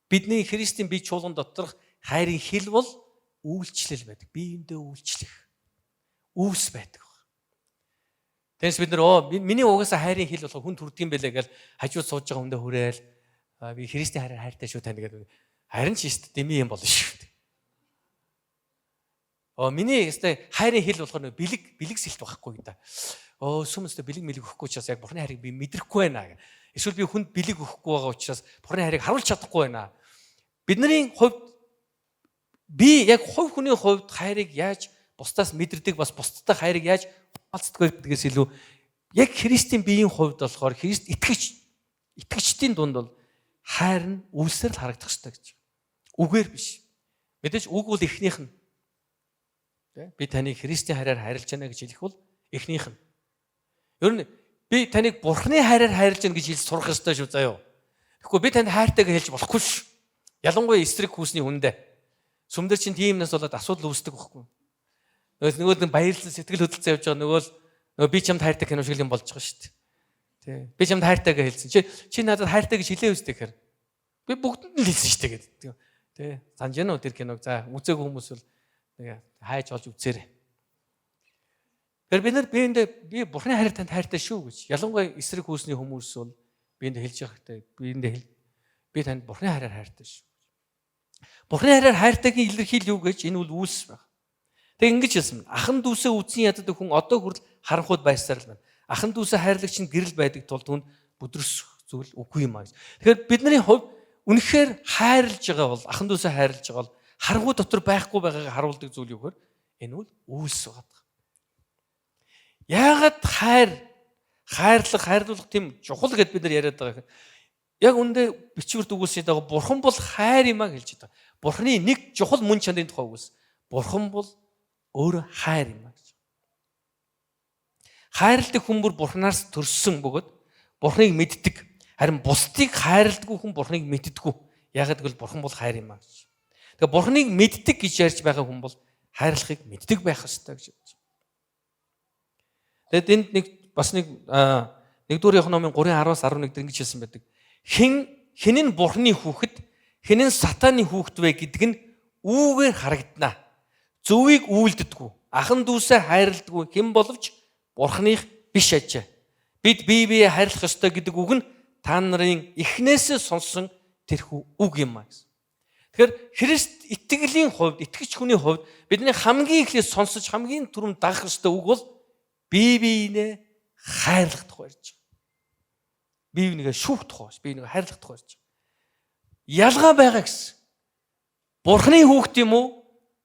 Speaker 1: бидний Христийн бие чуулган доторх хайрын хил бол үйлчлэл байдаг. Биеиндээ үйлчлэх. Үүс байдаг. Тэгээс бид нар миний угаасаа хайрын хил болох хүн төрдөг юм байлаа гэж хажууд сууж байгаа хүндээ хүрээл би Христийн хайраар хайртай шүү тань гэдэг. Харин ч шүү дээ дэмий юм болно шүү. Миний өстэй хайрын хил болохоор бэлэг сэлт байхгүй да. Сүмэстэй бэлэг мэлэг өгөхгүй учраас яг Бурхны хайрыг би мэдрэхгүй байна. Эсвэл би хүнд бэлэг өгөхгүй байгаа учраас Бурхны хайрыг харуулж чадахгүй байна. Бидний хувьд би яг хувь хүний хувьд хайрыг яаж бусдаас мэдэрдэг бас бусдтай хайрыг яаж хуваалцдаг гэдгээс илүү яг Христийн биеийн хувьд болохоор Христ итгэгчдийн дунд бол хайр нь үлсээр л харагдах ёстой гэж. Үгээр биш. Мэдээж үг бол эхнийх нь. Би таныг Христийн хайраар хайрлаж байна гэж хэлэх бол эхнийх нь. Ер нь би таныг Бурхны хайраар хайрлаж байна гэж хэлж сурах ёстой шүү заяа. Тэгэхгүй би танд хайртай гэж хэлж болохгүй ш. Ялангуяа эсрэг хүүсний хүндээ. Сүмдэр чинь тиймнээс болоод асуудал үүсдэг байхгүй. Нөгөө баярлал сэтгэл хөдлөлтөд явж байгаа нөгөө би чамд хайртай кино шиг юм болж байгаа шүү дээ. Тий. Би чамд хайртай гэж хэлсэн. Чи надад хайртай гэж хэлээ үстэй гэхээр би бүгдэнд нь хэлсэн шүү дээ гэдэг. Тий. Санаж гэнэ үү тэр киног. За үзээгүй хүмүүс бол хайж олж үзээрэй. Тэр би Бурхны хайр танд хайртай шүү гэж. Ялангуяа эсрэг хүүсний хүмүүс бол биэнд хэлж явахтай би танд Бурхны хайраар хайртай шүү. Бурхны хайраар хайртайгийн илэрхийл юу гэж энэ бол үүс байна. Тэг ингэж хэлсэн. Ахан дүүсээ үдсэн яддаг хүн одоо хүрэл харанхуйд байсаар л байна. Ахан дүүсээ хайрлагч нь гэрэл байдаг тул түүнд бүдрэх зүйл үгүй юм аа гэж. Тэгэхээр бидний хувьд үнэхээр хайрлаж байгаа бол ахан дүүсээ хайрлаж байгаа бол харанхуй дотор байхгүй байгааг харуулдаг зүйл юу гэхээр энэ бол үүс байгаа. Яагаад хайрлах тийм чухал гэд бид нар яриад байгаа. Яг үндэ бичвэрт үгүйсээд байгаа Бурхан бол хайр юм а хэлж байгаа. Бурханы нэг чухал мөн чанарын тухай үгс. Бурхан бол өөрөө хайр юм а гэж. Хайрладаг хүн бүр Бурханаас төрсөн бөгөөд Бурханыг мэддэг. Харин бусдыг хайрладаггүй хүн Бурханыг мэддэггүй. Яагаад гэвэл Бурхан бол хайр юм а гэж. Тэгээ Бурханыг мэддэг гэж ярьж байгаа хүн бол хайрлахыг мэддэг байх ёстой гэж байна. Тэгээд энд нэгдүгээр Иохан номын 3:10-аас 11 дээр ингэж хэлсэн байдаг. Хэн нь Бурханы хүүхэд, хэн нь сатаны хүүхэд вэ гэдэг нь үүгээр харагдана. Зөвийг үйлддэггүй, ахан дүүсээ хайрладаггүй хэн боловч Бурханых биш ажээ. Бид бие хайрлах ёстой гэдэг үг нь та нарын эхнээсээ сонссон тэрхүү үг юм а гэсэн. Тэгэхээр Христ итгэлийн хувьд, итгэгч хүний хувьд бидний хамгийн эхлээд сонсож хамгийн түрүүнд дагах ёстой үг бол бие биенээ хайрлах тухай ярьж байгаа. Бие бинийгээ шүүх тухай, бие бинийгээ хайрлах тухай ярьж байгаа. Ялгаа байгаа гэсэн. Бурханы хүүхд юм уу?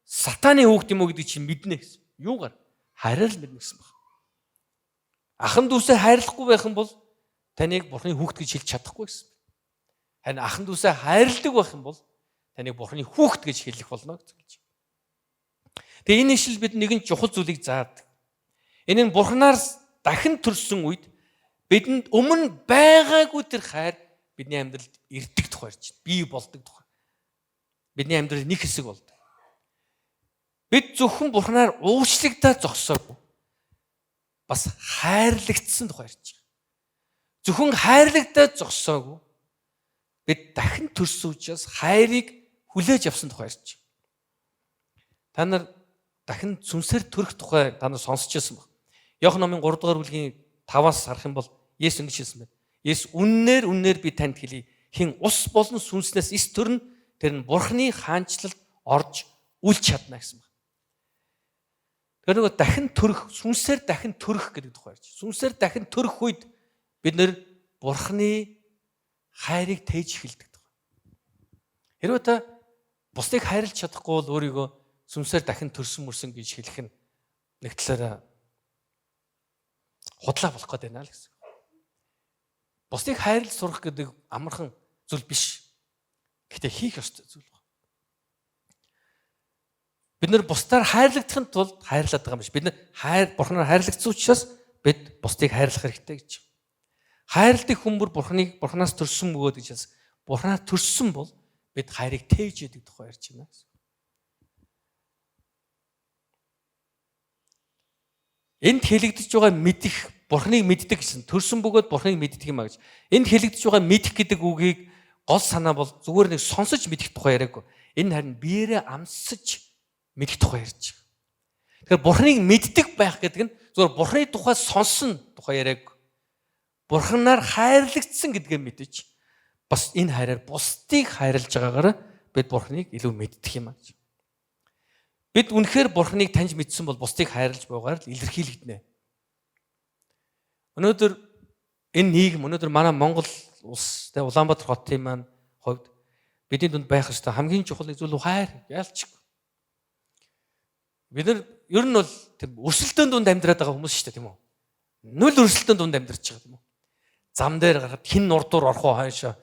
Speaker 1: Сатаны хүүхд юм уу гэдэг чинь мэднэ гэсэн. Юугаар? Хайраар л мэднэ гэсэн байна. Ахан дүүсээ хайрлахгүй байх юм бол таныг Бурханы хүүхд гэж хэлж чадахгүй гэсэн. Харин ахан дүүсээ хайрладаг байх юм бол таныг Бурханы хүүхд гэж хэлэх болно гэж хэлж байна. Тэгээ энэ ишл бид нэгэн чухал зүйлийг заадаг. Энэ нь Бурханаар дахин төрсөн үед бидэнд өмнө байгаагүй тэр хайр бидний амьдралд ирдэг тухай ярьж байна. Бий болдог тухай. Бидний амьдрал нэг хэсэг болдог. Бид зөвхөн Бурханаар уучлагдаа зогсоогүй. Бас хайрлагдсан тухай ярьж байгаа. Зөвхөн хайрлагдаа зогсоогүй. Бид дахин төрсөн учраас хайрыг хүлээж авсан тухай ярьж байна. Та нар дахин сүнсээр төрөх тухай та нар сонсч байсан баг. Иохан номын 3 дугаар бүлгийн 5-аас харах юм бол Есүс ингэж хэлсэн байна. Есүс үннээр би танд хэлье. Хин ус болон сүнснээс эс төрн тэр нь Бурхны хаанчлалд орж үлч чадна гэсэн байна. Тэр нөгөө дахин төрөх, сүнсээр дахин төрөх гэдэг тухай ярьж. Сүнсээр дахин төрөх үед бид нэр Бурхны хайрыг тээж эхэлдэг тухай. Хэрвээ та бусдыг хайрлаж чадахгүй бол өөрийгөө сүнсээр дахин төрсөн мөрсөн гэж хэлэх нь нэг талаараа худлаа болох гээд байна л гэсэн. Бусдыг хайрлаж сурах гэдэг амархан зүйл биш. Гэхдээ хийх ёстой зүйл байна. Бид нар бусдаар хайрлагдахын тулд хайрлаад байгаа юм биш. Бид нар Бурханаар хайрлагдсан учраас бид бусдыг хайрлах хэрэгтэй гэж. Хайрладаг хүн бүр Бурханаас төрсөн бөгөөд гэж Бурханаар төрсөн бол бид хайрыг тээж яадаг тухай ярьж байна гэсэн. Энд хэлэгдэж байгаа мэдэх, Бурханыг мэддэг гэсэн. Төрсөн бөгөөд Бурханыг мэддэг юм а гэж. Энд хэлэгдэж байгаа мэдэх гэдэг үгийг гол санаа бол зүгээр нэг сонсож мэдэх тухай яриаггүй. Энэ харин биеэрээ амсаж мэдэх тухай ярьж байгаа. Тэгэхээр Бурханыг мэддэг байх гэдэг нь зүгээр Бурханы тухай сонсон тухай яриаггүй. Бурханаар хайрлагдсан гэдгээ мэдэж бас энэ хайраар бусдыг хайрлаж байгаагаар бид Бурханыг илүү мэддэг юм аа. Бид үнэхээр Бурханыг таньж мэдсэн бол бусдыг хайрлаж байгаагаар л илэрхийлэгдэнэ. Өнөөдөр энэ нийгэм, өнөөдөр манай Монгол улс, Улаанбаатар хотын маань хувьд бидний дунд байх ёстой хамгийн чухал зүйл хайр ялчгүй. Бид нар ер нь бол өрсөлдөөн дунд амьдраад байгаа хүмүүс шүү дээ, тийм үү? Нүл өрсөлдөөн дунд амьдарч байгаа тийм үү? Зам дээр гараад хин нурдуур орох уу хаашаа?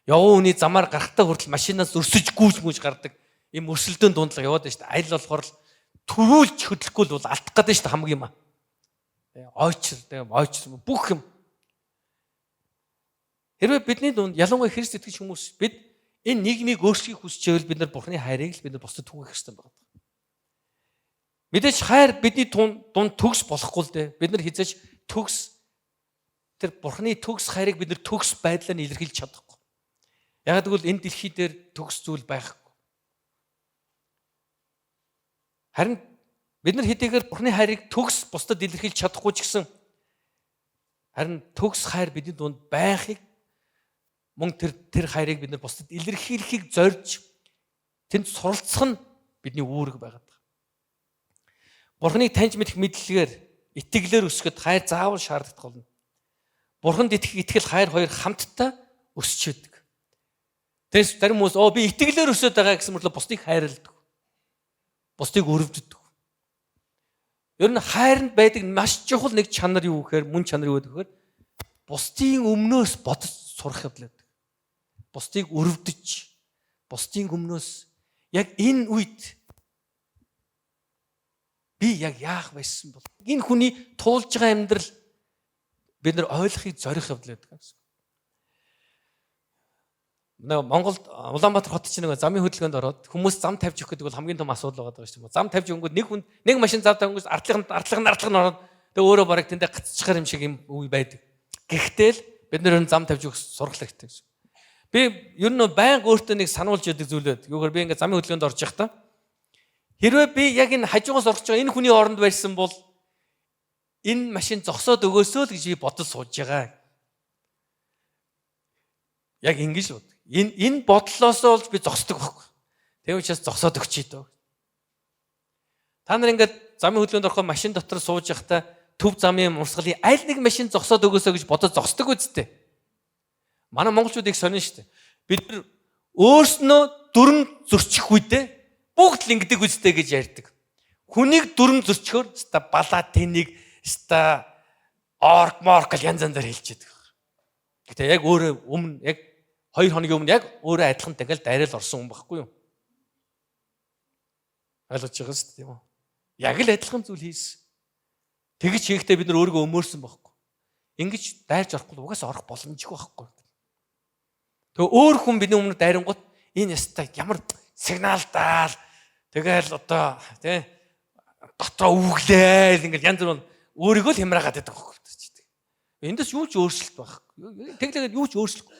Speaker 1: Явуу хүний замаар гарахтаа хүртэл машинаас өрсөж гүйж гардаг ийм өрсөлдөөн дундлага яваад байна шүү дээ. Аль болохоор төрүүлж хөдлөхгүй л бол алдах гэдэг шүү дээ хамгийн юм аа. Ойчр бүх юм. Хэрвээ бидний дунд ялангуяа Христ итгэж хүмүүс бид энэ нийгмийг өөрчлөхийг хүсчихвэл бид нар Бурханы хайрыг л бид нар бусдад түгээх хэрэгтэй байна. Мэдээж хайр бидний дунд төгс болохгүй л дээ. Бид нар хизээч төгс тэр Бурханы төгс хайрыг бид нар төгс байдлаар нь илэрхийлж чадахгүй. Яг гэвэл энэ дэлхий дээр төгс зүйл байхгүй. Харин бид нар хэдийгээр Бурханы хайрыг төгс бусдад илэрхийлж чадахгүй ч гэсэн харин төгс хайр бидний дунд байхыг мөн тэр хайрыг бид нар бусдад илэрхийлэхийг зорж тэнд суралцах нь бидний үүрэг байгаа. Бурханыг таньж мэдэх мэдлэгээр итгэлээр өсгөхөд хайр заавал шаарддаг болно. Бурханд итгэл хайр хоёр хамтдаа өсч өгдөг. Тэгээс зарим хүмүүс би итгэлээр өсөд байгаа гэсэн мэтлээ бусдыг хайрладаг. Бусдыг өрөвддөг. Ер нь хайранд байдаг маш чухал нэг чанар юу гэхээр мөн чанар юу гэхээр бусдын өмнөөс бодож сурах явдал байдаг. Бусдыг өрөвдөж, бусдын өмнөөс яг энэ үед би яг яах байсан бол энэ хүний туулж байгаа амьдрал бид нар ойлгохыг зорих явдал байдаг гэсэн. Монголд Улаанбаатар хот чинь нэг замын хөдөлгөөнд ороод хүмүүс зам тавьж өгөх гэдэг бол хамгийн том асуудал байгаа шүү дээ. Зам тавьж өгөнгөд нэг хүн нэг машин зав тавьнгоос ардлага нь ороод тэгээ өөрөө бараг тэндээ гацчихар юм шиг юм үе байдаг. Гэхдээ л бид нэр зам тавьж өгөх сургал хэрэгтэй гэсэн. Би ер нь байнга өөртөө нэг сануулж яадаг зүйлээд. Юугаар би ингээ замын хөдөлгөөнд орж явахдаа хэрвээ би яг энэ хажуугаас орж байгаа энэ хүний оронд байсан бол энэ машин зогсоод өгөөсөө л гэж би бодож сууж байгаа. Яг ингэж бод. Энэ бодлоосоо л би зогсдог байхгүй. Тэгм учраас зогсоод өгчий дөө. Та нар ингээд замын хөдөлгөөнд ороход машин дотор сууж явахдаа төв замын урсгалын аль нэг машин зогсоод өгөөсөө гэж бодож зогсдог үсттэй. Манай монголчууд их сонин штэ. Бид нар өөрснөө дүрм зөрчих үедээ бүгд л ингэдэг үстэй гэж ярьдаг. Хүнийг дүрм зөрчхөөр ста балаа тэнийг ста орк морк янз янзаар хэлж яадаг. Гэтэ яг өөрөө өмнө яг 2 хоногийн өмнө яг өөрөө адилхан тэгэл дайрал орсон хүн байхгүй юу? Ойлгож байгаа шүү дээ тийм үү? Яг л адилхан зүйл хийсэн. Тэгж хийхдээ бид нар өөрийгөө өмөрсөн байхгүй. Ингэж дайрж орохгүй угаасаа орох боломжгүй байхгүй. Тэгээ өөр хүн бидний өмнө дайрангууд энэ ястай ямар сигнал даал тэгэл одоо тий дотроо үглээл ингээл янз бүр өөрийгөө л хямраагаад байдаг байхгүй. Эндээс юу ч өөрчлөлт байхгүй. Тэглээгээд юу ч өөрчлөхгүй.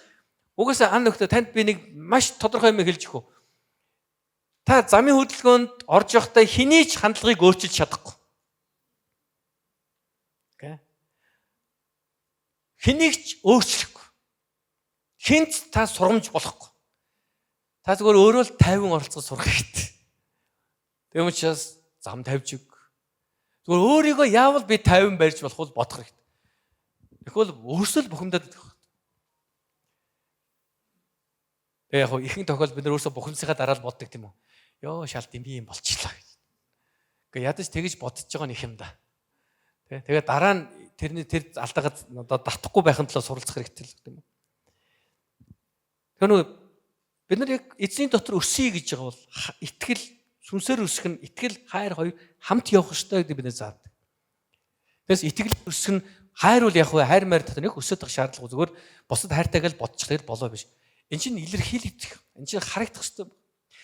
Speaker 1: Угаасаа ан нөхдөд танд би нэг маш тодорхой юм хэлж өгөх. Та замын хөдөлгөөнд орж явахдаа хэний ч хандлагыг өөрчилж чадахгүй. Окей. Хэнийг ч өөрчлөхгүй. Хинт та сурамж болохгүй. Та зүгээр өөрөө л 50 оролцож сурах хэрэгтэй. Тэгм учраас зам тавьж өг. Зүгээр өөрийгөө яавал би 50 барьж болох бол бодох хэрэгтэй. Тэгвэл өөрсдөө л бухимдаад идэх. Тэгээ яг ихэнх тохиолдолд бид нар өөрсдөө бухимдсахаа дараа л боддог тийм үү? Йоо шал дим би юм болчихлоо. Гэхдээ ядаж тэгэж бодож байгаа нэг юм да. Тэгээ дараа нь тэр алдаагаа одоо давтахгүй байхын тулд суралцах хэрэгтэй л гэдэг юм. Тэгэхээр бид нар яг эзний дотор өсөе гэж байгаа бол итгэл сүнсээр өсөх нь итгэл хайр хоёр хамт явах ёстой гэдэг бид нар заадаг. Тэгээс итгэл өсөх нь хайр бол яг хайр маяр дотор нэг өсөж байгаа шаардлага зүгээр бусад хайртайг л бодчих тэгэл болоо биш. Энд чинь илэрхийлэгдэх. Энд чинь харагдах ёстой.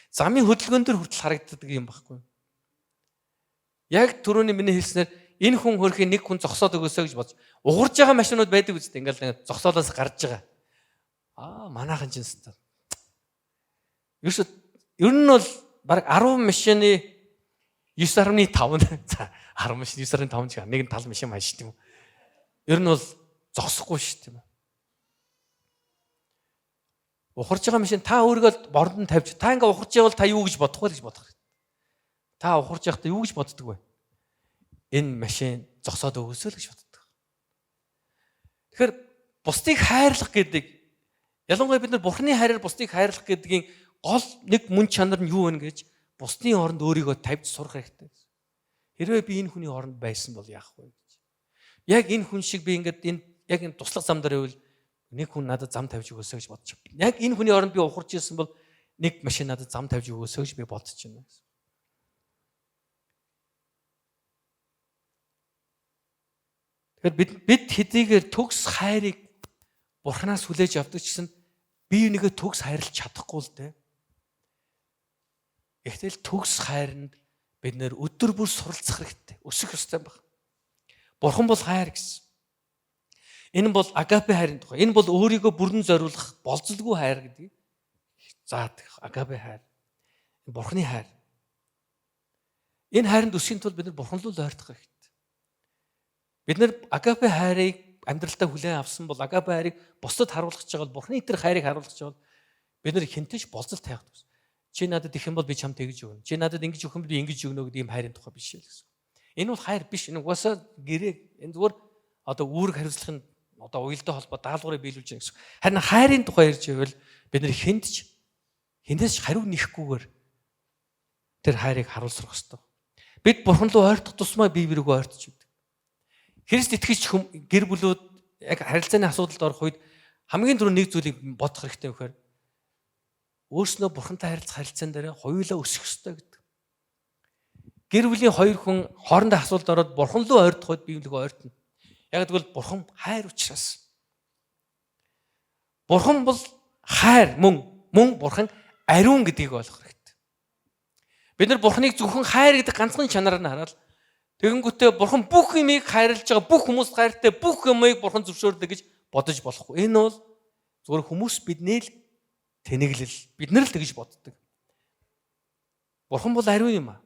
Speaker 1: Замын хөдөлгөөн дээр хүртэл харагддаг юм байхгүй. Яг түрүүний миний хэлснээр энэ хүн хөрхийн нэг хүн зогсоод өгөөсэй гэж бодож угурж байгаа машинууд байдаг үстэй ингээл зогсоолоос гарч байгаа. Манайхан ч юмстай. Ер нь бол баг 10 машины 9.5 за 10 машин 9.5 ч нэг нь тал машин маш шүү дээ. Ер нь бол зогсохгүй шүү дээ. Ухарж байгаа машин та өөрийгөө бордонд тавьж та ингээ ухарж явал та юу гэж бодох вэ гэж бодох хэрэгтэй. Та ухарж явахдаа юу гэж боддог вэ? Энэ машин зогсоод өгөөсөө л гэж боддог. Тэгэхээр бусдыг хайрлах гэдэг ялангуяа бид нар Бурхны хайраар бусдыг хайрлах гэдгийн гол нэг мөн чанар нь юу вэ гэж бусдын оронд өөрийгөө тавьж сурах хэрэгтэй. Хэрвээ би энэ хүний оронд байсан бол яах вэ гэж. Яг энэ хүн шиг би ингээд яг энэ туслах зам дээр байвал нэг хүн надад зам тавьж өгөөсэй гэж бодож байна. Яг энэ хүний оронд би ухарч ирсэн бол нэг машин надад зам тавьж өгөөсэй гэж би бодож байна. Тэгэхээр бид хэдийгээр төгс хайрыг Бурханаас хүлээж авдаг ч гэсэн бие бинийгээ төгс хайрлах чадахгүй л дээ. Гэхдээ төгс хайранд бид нэр өдөр бүр суралцах хэрэгтэй. Өсөх ёстой байна. Бурхан бол хайр гэсэн. Энэ бол агапе хайрын тухай. Энэ бол өөрийгөө бүрэн зориулах болцолгүй хайр гэдэг. Заадаг агапе хайр. Бурханы хайр. Энэ хайранд өсөхийн тулд бид нар Бурхан руу ойртох хэрэгтэй. Бид нар агапе хайрыг амьдралтаа хүлээн авсан бол агапе хайрыг бусдад харуулж байгаа бол Бурханы тэр хайрыг харуулж байгаа бол бид нар хинтэж болцол тавих гэсэн. Чи надад их юм бол би чамд тэгж өгнө. Чи надад ингэж өгөх юм би ингэж өгнө гэдэг ийм хайрын тухай биш л гэсэн. Энэ бол хайр биш. Энэ угаасаа гэрээ. Энэ зүгээр одоо үүрэг хариуцлагын одоо уялдаа холбоо даалгаврыг биелүүлж байгаа гэсэн. Харин хайрын тухай ярьж байвал бид нар хинтэж хариу нэхгүйгээр тэр хайрыг харуулсрах хэрэгтэй. Бид Бурхан руу ойртох тусмаа бие биенийгөө ойртож байдаг. Христ итгэж гэр бүлүүд яг харилцааны асуудалд орох үед хамгийн түрүү нэг зүйлийг бодох хэрэгтэй вэхээр өөрснөө Бурхантай харилцах харилцаан дээр хоёулаа өсөх ёстой гэдэг. Гэр бүлийн хоёр хүн хоорондоо асуудалд ороод Бурхан руу ойртох үед бие биенийгөө ойртно. Яг тэгвэл Бурхан хайр учраас. Бурхан бол хайр мөн Бурхан ариун гэдгийг ойлгох хэрэгтэй. Бид нар Бурханыг зөвхөн хайр гэдэг ганцхан чанараар нь хараад тэгэнгүүтээ Бурхан бүх юмыг хайрлаж байгаа, бүх хүмүүст хайртай, бүх юмыг Бурхан зөвшөөрдөг гэж бодож болохгүй. Энэ бол зөвхөн хүмүүс биднээ л тэнэглэл, бид нар л тэгж боддог. Бурхан бол ариун юм аа.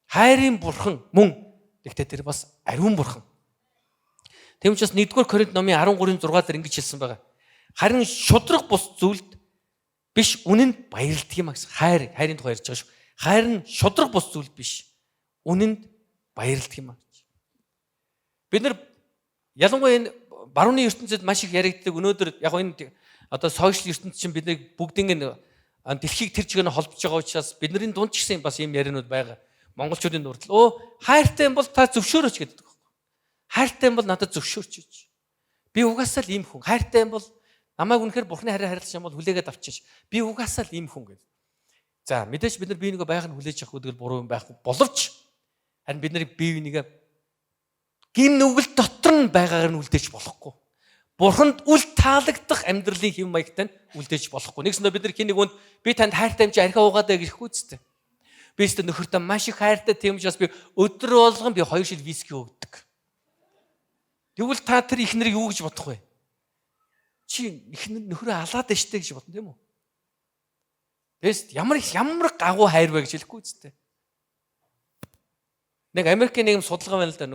Speaker 1: Хайрын Бурхан мөн. Гэхдээ тэр бас ариун Бурхан. Тэм учраас 1-р Коринт номын 13-6 дээр ингэж хэлсэн байгаа. Харин шудраг бус зүйлд биш үнэнд баярлдаг юм а гэсэн. Хайрын тухай ярьж байгаа шүү. Хайр нь шудраг бус зүйл биш. Үнэнд баярлдаг юм а гэж. Бид нар ялангуяа энэ барууны ертөнцид маш их яригддаг. Өнөөдөр яг энэ одоо сошиал ертөнцид чинь бид нэг бүгдийг дэлхийг тэр чигээр нь холбож байгаа учраас бидний дунд ч гэсэн бас ийм яриануд байгаа. Монголчуудын дурдл. Хайртай юм бол та зөвшөөрөөч гэдэг. Хайртай юм бол надад зөвшөөрч гэж. Би угаасаа л ийм хүн. Хайртай юм бол намайг үнэхээр Бурхны хайраар хайрлах юм бол хүлээгээд авчиж. Би угаасаа л ийм хүн гэдэг. За мэдээж бид нар бие бинийгээ байхыг хүлээж авах гэдэг буруу юм байхгүй боловч харин бид нарыг бие бинийгээ гим нүгэл дотор нь байгаагаар нь үлдээж болохгүй. Бурханд үл таалагдах амьдралын хэв маягтай нь үлдээж болохгүй. Нэгсэндээ бид нар хин нэг үнд би танд хайртай юм чи архиа уугаад гэхгүй зү. Би өөртөө нөхөртөө маш их хайртай тийм учраас би өдөр болгон би 2 шил виски уудаг. Тэгвэл та тэр ихнэрийг юу гэж бодох вэ? Чи ихнэр нөхрөө алаад штэ гэж бодно тийм үү? Тэст ямар гагуу хайр вэ гэж хэлэхгүй зү. Нэг Америкийн нэг судалгаа байна л да.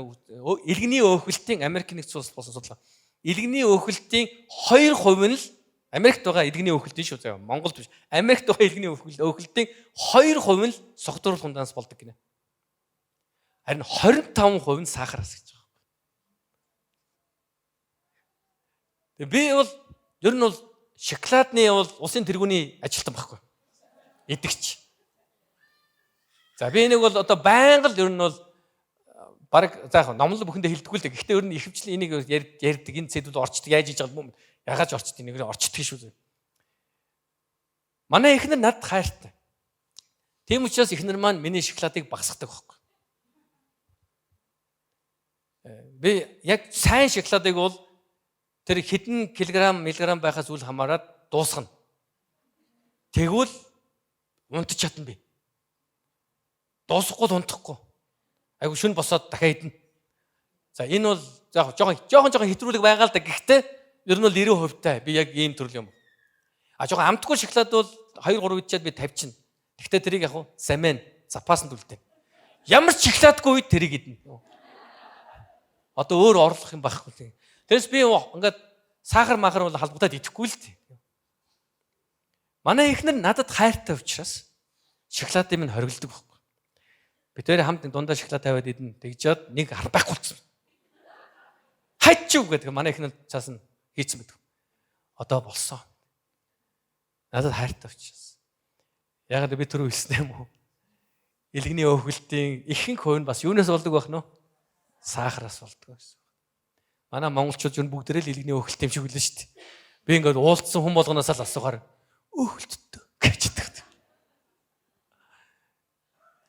Speaker 1: Илгэний өөхөлтийн Америк нэгдсэн улс болсон судалгаа. Илгэний өөхөлтийн 2% нь л Америкт байгаа иргэний өвгөлт шүү заяа. Монголд биш. Америкт байгаа иргэний өвгөлтийн 2% нь согтууруулах хундаанаас болдог гинэ. Харин 25% нь сахараас гэж байгаа. Тэгээ би бол ер нь бол шоколадны бол усын тэргүүний ажилтан байхгүй. Идэгч. За би нэг бол одоо байнга л ер нь бол баг за яг номлол бүхэндээ хэлдэггүй л дээ. Гэхдээ ер нь ихэвчлэн энийг ярьдаг энэ сэдвүүд орчдөг яаж хийж байгаа юм бэ? Ягааж орчдөг нэг орчдөг шүү. Манай эхнэр надад хайртай. Тийм учраас эхнэр маань миний шоколадыг багасгадаг байхгүй. Би яг сайн шоколадыг бол тэр хэдэн миллиграм байхаас үл хамааран дуусгана. Тэгвэл унтаж чадна би. Дуусахгүй унтахгүй. Айгу шүн босоод дахиад идэнэ. За энэ бол яг жоохон хэтрүүлэг байгаа л да. Гэхдээ ер нь бол 90% таа. Би яг ийм төрөл юм. Жоохон амтгүй шоколад бол 2-3 идчихэд би тавьчихна. Гэхдээ тэрийг яг хуу самэн запаасанд үлдээ. Ямар ч шоколадгүй үед тэрийг идэнэ. Одоо өөр орлох юм байхгүй. Тэрс би ингээд сахар махар бол халбутаад идэхгүй л дээ. Манай эхнэр надад хайртай учраас шоколадыг минь хоригддаг байхгүй. Бид хоёр хамт дундаа шоколад тавиад идэн тэгжээд нэг байхгүй болсон. Хайчив гэдэг манай эхнэр цаас нь хийцэн байдаг. Одоо болсон. Надад хайртай учраас. Ягаад би түрүү хэлсэн юм уу? Илгэний өвгөлтийн ихэнх хувь нь бас юунаас болдог байх нь вэ? Сахараас болдог гэсэн. Манай монголчууд юу бүгдээрээ л илгэний өвгөлт юм шиг үлэн шүү дээ. Би ингээд уулзсан хүн болгоноос л асуухаар өвгөлттэй гэж хэлдэг.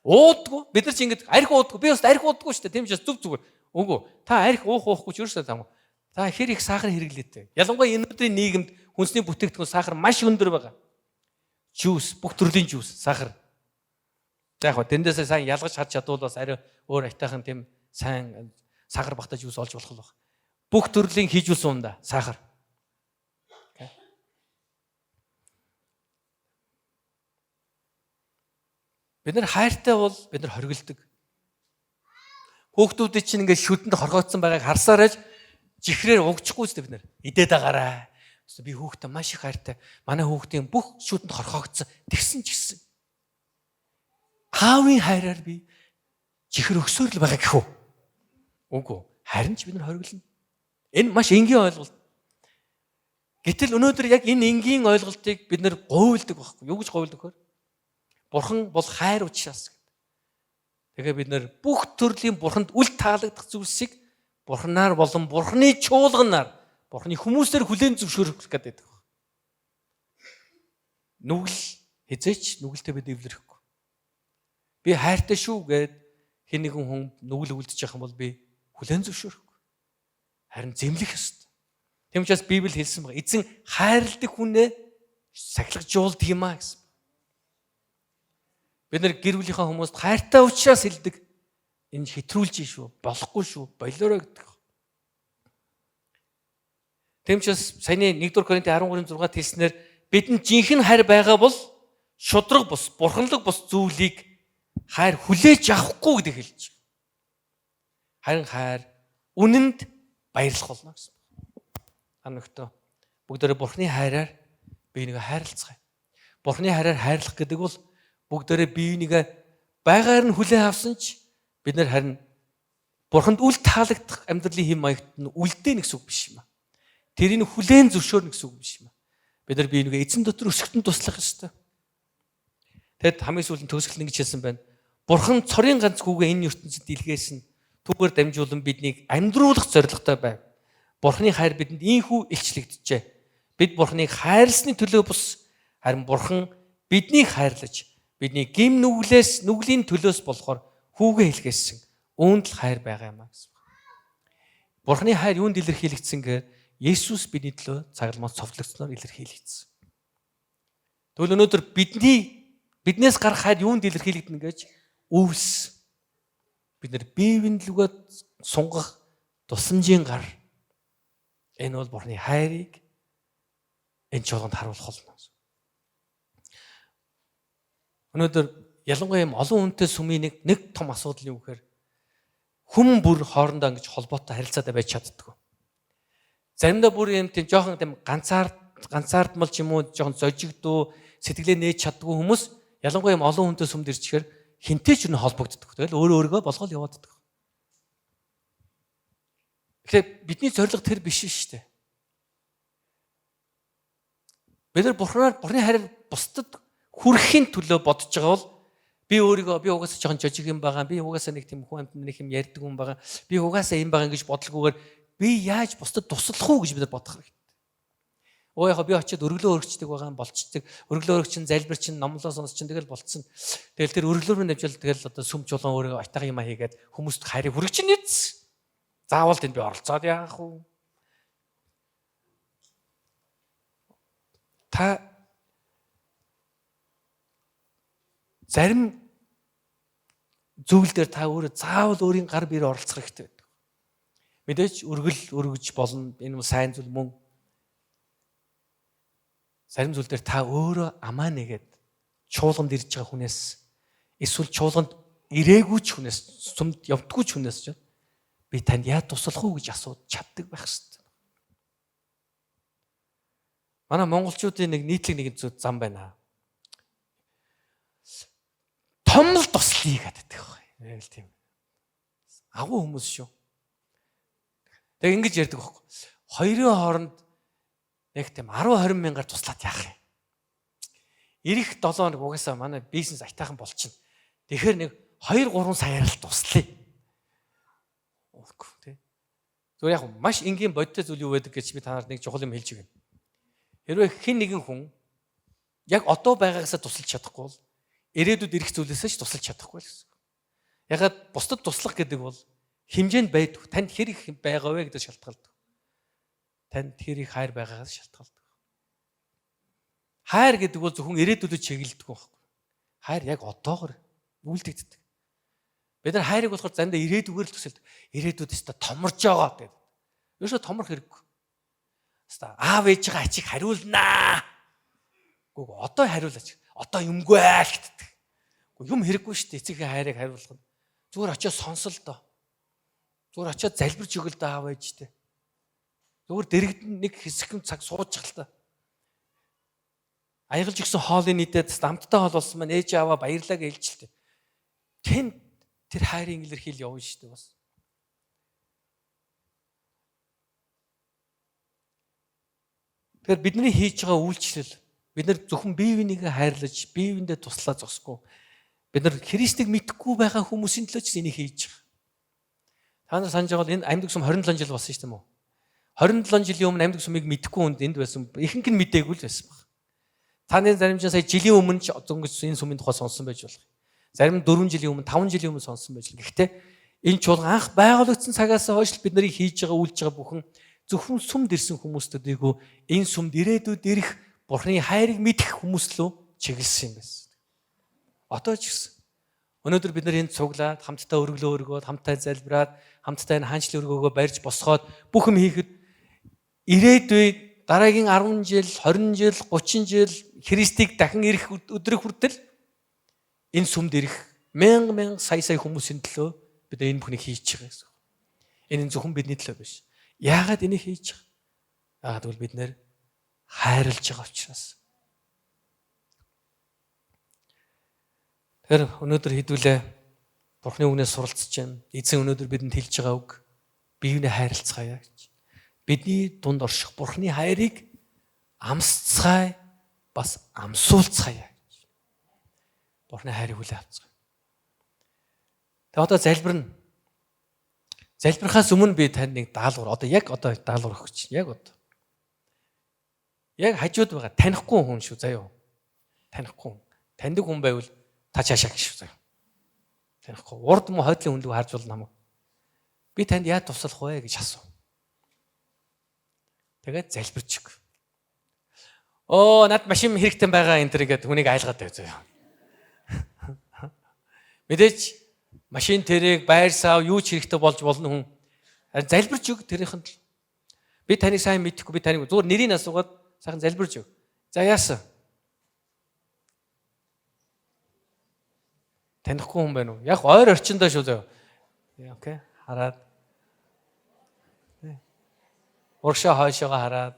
Speaker 1: Уудгүй. Бид нар чи ингэж арх уудгүй. Би бас арх уудгүй шүү дээ. Тийм ч зүг зүгээр. Үгүй. Та арх уухгүй ч юусаа таамаг. Та хэр их сахар хэрэглээтэй. Ялангуяа энэ өдрийн нийгэмд хүнсний бүтээгдэхүүн сахар маш өндөр байгаа. Жуус, бүх төрлийн жуус, сахар. За яг тэндээсээ сайн ялгаж харж чадвал бас арай өөр айтайхан тийм сайн сахар багтаа жуус олж болох л баг. Бүх төрлийн хийжүүлсэн ундаа сахар. Бид нар хайртай бол бид нар хоригддаг. Хүүхдүүдийн чинь ингээд шүдэнд хоргоцсон байгааг харсараа жихрээр угчихгүй зү бид нар. Идээд агаарай. Би хүүхдээ маш их хайртай. Манай хүүхдийн бүх шүдэнд хорхогдсон. Тэгсэн ч гэсэн. Аавын хайраар би жихэр өксөөр л байгаа гэхүү. Үгүй. Харин ч бид нар хоригдно. Энэ маш энгийн ойлголт. Гэтэл өнөөдөр яг энэ энгийн ойлголтыг бид нар говьлдог байхгүй. Юу гэж говьлдог вэ? Бурхан бол хайр учраас. Тэгээ бид нар бүх төрлийн бурханд үл таалагдах зүйлсийг бурханаар болон бурханы чуулганаар, бурханы хүмүүсээр хүлээн зөвшөөрөх гэдэг. Нүгэл хизээч нүгэлтэй бид эвлэрэхгүй. Би хайртай шүү гэд хэн нэгэн хүн нүгэл үлдчих юм бол би хүлээн зөвшөөрөхгүй. Харин зэмлэх ёстой. Тийм учраас Библи хэлсэн байна. Эзэн хайрладаг хүнээ сахилгажуулдаг юм а гэсэн. Бид нар гэр бүлийнхаа хүмүүст хайртай учраас хэлдэг. Энэ хэтрүүлж шүү, болохгүй шүү, болоорой гэдэг. Тийм учраас саяны 1-р Коринт 13:6 хэлснээр бидэнд жинхэнэ хайр байгаа бол шудраг бус, бурханлаг бус зүйлийг хайр хүлээж авахгүй гэдэг хэлж байна. Харин хайр үнэнд баярлах болно гэсэн. Аногтоо бүгдээрээ бурхны хайраар бие нэгэ хайрлцгаая. Бурхны хайраар хайрлах гэдэг бол бүгдээрээ бие нэгэ байгаар нь хүлээн авсан ч бид нар харин бурханд үл таалагдах амьдралын хэм маягт нь үлдээн гэсэн үг биш юм аа. Тэрийг хүлээн зөвшөөрнө гэсэн үг биш юм аа. Бид нар бие нэгэ эзэн дотор өсгөтөнд туслах ёстой. Тэгэд хамгийн сүүлийн төгсгөл ингэж хэлсэн байна. Бурхан цорын ганц хүүгээ энэ ертөнцид илгээсэн түүгээр дамжуулан биднийг амьдруулах зорилготой байв. Бурханы хайр бидэнд ийхүү илчлэгдэжээ. Бид Бурханыг хайрласны төлөө бус харин Бурхан биднийг хайрлаж бидний гим нүглийн төлөөс болохоор хүүгээ илгээсэн. Үүнд л хайр байгаа юм а гэсэн. Бурханы хайр юунд илэрхийлэгдсэн гэхээр Есүс бидний төлөө цагламж цовдлогдсноор илэрхийлэгдсэн. Тэгвэл өнөөдөр биднээс гарах хайр юунд илэрхийлэгдэнэ гэж өвс. Бид нар биевэн лүгэд сунгах тусламжийн гар. Энэ бол Бурханы хайрыг энэ чуулганд харуулах болно. Өнөөдөр ялангуяа юм олон хүнтэй сүмийн нэг том асуудал юу гэхээр хүн бүр хоорондоо ингэж холбоотой харилцаатай байж чаддаггүй. Заримдаа бүр юм тийм жоохон тийм ганцаар ганцаардмал ч юм уу жоохон зожигдуу сэтгэлээ нээж чаддгүй хүмүүс ялангуяа юм олон хүнтэй сүмд ирчихээр хинтэй ч юу холбогддог. Тэгэл өөрөө болгоод яваад идэх. Тэгэхээр бидний зорилго тэр биш шүү дээ. Бид нар бурхны хайр бусдад хүрэхийн төлөө бодож байгаа бол би угаасаа жоохон жожиг юм байгаа. Би угаасаа нэг тийм хүн амт нэг юм ярьдаг юм байгаа. Би угаасаа юм байгаа гэж бодлогоогоор би яаж бусдад туслах уу гэж бид нар бодох хэрэгтэй. Яг би очиод өргөлөө өргөчдөг байгаа юм болчдөг. Өргөлөө өргөч чинь залбир чинь номлоо сонс чинь тэгэл болцсон. Тэгэл тэр өргөлөөр нь авчвал тэгэл одоо сүм чулуун өөрөө айтаа юм хийгээд хүмүүст хайрыг хүргэж нийц. Заавал тэнд би оролцоод яах вэ? Та зарим зүйл дээр та өөрөө заавал өөрийн гар биеэр оролцох хэрэгтэй байдаг. Мэдээж өргөл өргөж болно. Энэ сайн зүйл мөн. Зарим зүйл дээр та өөрөө амаа нэгээд чуулганд ирж байгаа хүнээс эсвэл чуулганд ирээгүй ч хүнээс сүмд явдггүй ч хүнээс ч би танд яа туслах уу гэж асууж чаддаг байх хэрэгтэй. Манай монголчуудын нэг нийтлэг нэг зам байна. Томл туслая гэдэг байхгүй. Яг л тийм. Агуу хүмүүс шүү. Тэг ингэж ярьдаг байхгүй. Хоёрын хооронд яг тийм 10-20 мянгаар туслаад яах юм. Ирэх 7 хоног угаасаа манай бизнес айтайхан болчихно. Тэгэхээр нэг 2-3 саяар л туслая. Тэ. Зүгээр яг маш энгийн бодтой зүйл юу байдаг гэж би танаар нэг чухал юм хэлж өгье. Хэрвээ хэн нэгэн хүн яг одоо байгаагасаа тусалж чадахгүй бол ирээдүйд ирэх зүйлээсээ ч тусалж чадахгүй л гэсэн. Ягаад бусдад туслах гэдэг бол хэмжээнд байдаг. Танд хэр их байгаа вэ гэдэг шалтгаалдаг. Танд хэр их хайр байгаагаас шалтгаалдаг. Хайр гэдэг бол зөвхөн ирээдүйд чиглэлдэг байхгүй. Хайр яг одоогор үйлдэгддэг. Бид нар хайрыг болохоор заримдаа ирээдүгээр л төсөлдөг. Ирээдүйд өстө томорж байгаа гэдэг. Ерөөсө томрох хэрэггүй. Өстө аав ээжийнхээ ачийг хариулнаа. Гүг одоо хариулаач. Одоо юмгүй л гэдэг. Гүг юм хэрэггүй шүү дээ. Эцгийн хайрыг хариулах нь. Зүгээр очиод сонсол доо. Зүгээр очиод залбирч өгөл дөө аав ээжтэй. Зүгээр дэрэгдэн нэг хэсэг цаг сууж л та. Аягалж гисэн хоолыг нийтээд амттай хоол болсон маань ээж аваа баярлаа гэж хэлжэлтэй. Тэр хайрын илэрхийл явна шүү дээ бас. Тэгэхээр бидний хийж байгаа үйлчлэл бид нар зөвхөн бие бинийгээ хайрлаж, бие биендээ туслаа зогсгүй. Бид нар Христийг мэдхгүй байгаа хүмүүсийн төлөө ч энийг хийж байгаа. Та нар санаж байгаа бол энэ амьд сум 27 жил болсон шүү дээ мөн. 27 жилийн өмнө амьд сумыг мэдхгүй хүнд энд байсан. Ихэнх нь мдээгүй л байсан баг. Таны зарим ч сая жилийн өмнө ч зөнгөж энэ сумын тухай сонсон байж болох. Зарим 4 жилийн өмнө, 5 жилийн өмнө сонсон байж л. Гэхдээ энэ чуулган анх байгуулагдсан цагаас хойш бид нарыг хийж байгаа үйлж байгаа бүхэн зөвхөн сүмд ирсэн хүмүүстэйгөө энэ сүмд ирээдүйд ирэх Бурхны хайрыг мэдэх хүмүүс лөө чиглэсэн юм байсан. Одоо ч гэсэн. Өнөөдөр бид нар энд цуглаад, хамтдаа өргөлөө өргөөд, хамтдаа залбираад, хамтдаа энэ хаанчлал өргөөгөө барьж босгоод бүх юм хийхэд ирээдүйд дараагийн 10 жил, 20 жил, 30 жил Христийг дахин ирэх өдрийг хүртэл энэ сүмд ирэх мянга сая хүмүүсийн төлөө бид энэ бүхнийг хийж байгаа гэсэн. Энэ зөвхөн бидний төлөө биш. Яагаад энийг хийж байгаа? Яагаад гэвэл бид нэр хайрлаж байгаа учраас. Тэр өнөөдөр хэдүүлээ Бурхны үгнээс суралцж байна. Эзэн өнөөдөр бидэнд хэлж байгаа үг биеүнээ хайрлцгаая гэж. Бидний дунд орших Бурхны хайрыг амсцгаая, бас амсуулцгаая гэж. Бурхны хайрыг хүлээн авцгаая. Тэгээ одоо залбирна. Залбирхаас өмнө би танд нэг даалгавар яг даалгавар өгч. Яг одоо. Яг хажууд байгаа танихгүй хүн шүү заяа. Танихгүй. Таньдаг хүн байвал та чаашаа гэж шүү заяа. Танихгүй. Урд мө хойдлын хүнлэг харж болно намайг. Би танд яа туслах вэ гэж асуу. Тэгээд залбирч өг. Над машин хэрэгтэй байгаа энэ төр гэдэг хүнийг айлгаад байв заяа. Мэдээж машин тэрэг байр сав юу ч хэрэгтэй болж болно хүн. Харин залбирч өг тэрийнхэн л. Би таныг сайн мэдэхгүй би таныг зүгээр нэрийг асуугаад сайхан залбирч өг. За яасан? Танихгүй хүн байна уу? Яг ойр орчиндоо шүү заяа. Окей. Хараад. Урагшаа хойшоогоо хараад.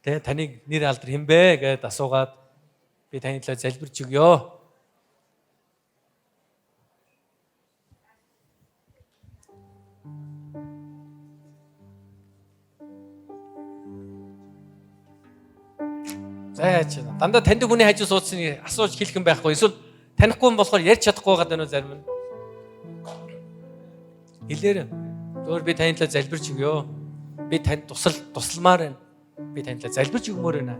Speaker 1: Тэ таныг нэр алдар хэмбэ гэдээ асуугаад би таны төлөө залбирч өгье. Зайч дандаа таньдаг хүний хажуу суудсан асууж хэлэх юм байхгүй. Эсвэл танихгүй юм болохоор ярьж чадахгүй байгаа даа зарим нь. Хэлээр. Зөвөр би таны төлөө залбирч өгье. Би танд тусламаар байна. Би таны төлөө залбирч өгмөр байна.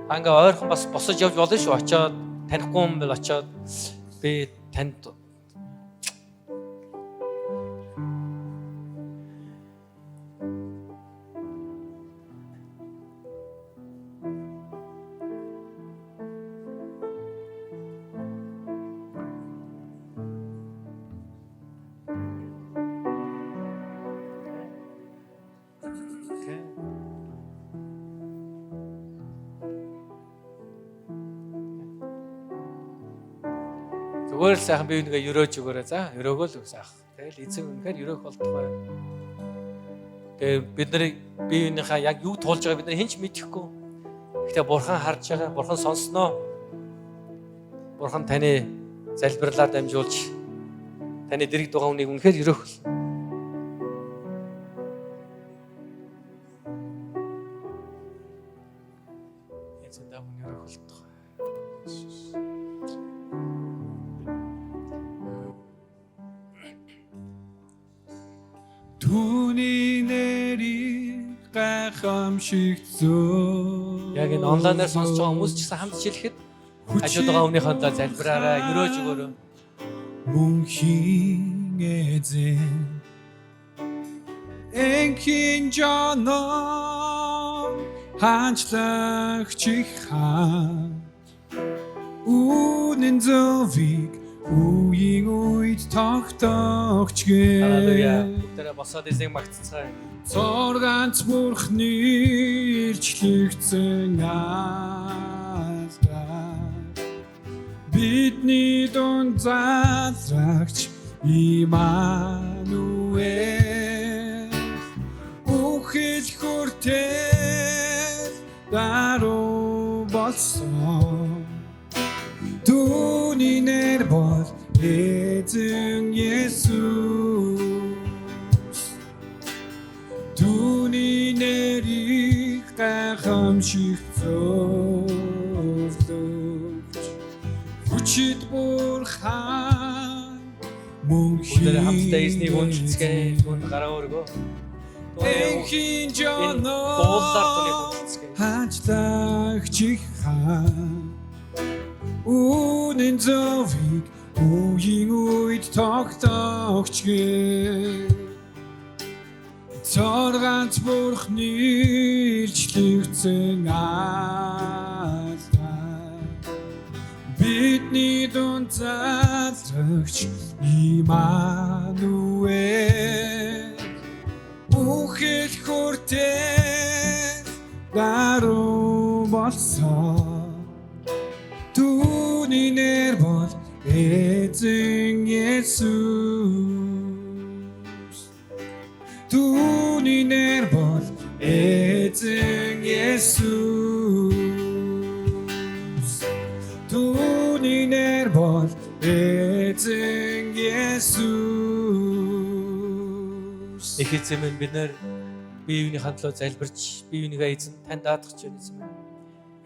Speaker 1: Анга ойрхон бас босож явж болно шүү. Очоод танихгүй юм бол очоод би танд зүгээр л сайхан би үнэгээ өрөөж өгөөрэй. За, өрөөгөө л сайх. Тэгэл эзэн үнэхээр өрөөх болтугай. Тэгээ бид нар биеийнхаа яг юу туулж байгааг бид нар хэн ч мэдэхгүй. Гэхдээ Бурхан харж байгаа, Бурхан сонсноо. Бурхан таны залбирлаар дамжуулж таны дэрэгд байгаа хүнийг үнэхээр өрөөх. Эзэн даа хүн өрөөх болтугай.
Speaker 2: Түүний нэрийг гайхамшигт зөө.
Speaker 1: Яг энэ онлайнаар сонсож байгаа хүмүүс ч гэсэн хамт хэлэхэд хажууд байгаа өмнөхөө залбираараа өрөөж өгөөрэй.
Speaker 2: Мөнхийн эзэн энхийн жанаа ханчлагч хаа үнэн зөвийг үеийн үед тогтоогч гээ.
Speaker 1: Халелуя. Бүгдээрээ босоод эзнийг магтцгаая.
Speaker 2: Зорганц Бурхны ирчлэгцэн алдар бидний дунд залрагч Имануэль үхэл хүртэл даруй болсон. Түүний нэр бол эзэн Есүс. Түүний нэрийг гайхамшигт зөвлөж хүчит Бурхан
Speaker 1: Бүгдээрээ
Speaker 2: мөнхийн
Speaker 1: хамтдаа эзнийг үнэлцгээе. Түүнд гараа өргөө.
Speaker 2: энхийн
Speaker 1: Дуулаар түүнийг
Speaker 2: жанаа
Speaker 1: үнэлцгээе.
Speaker 2: ханчлагч хаан үнэн зөвийг үеийн үед тогтоогч гээ. Зорганц Бурхны ирчлэгцэн алдар бидний дунд залрагч Имануэль үхэл хүртэл даруй болсон. Түүний нэр бол эзэн Есүс. Түүний нэр бол эзэн Есүс. Түүний нэр бол эзэн Есүс.
Speaker 1: Их эзэн минь бид нар бие биенийхээ төлөө залбирч, бие биенийгээ эзэн тань даатгах гэж байна эзэн минь.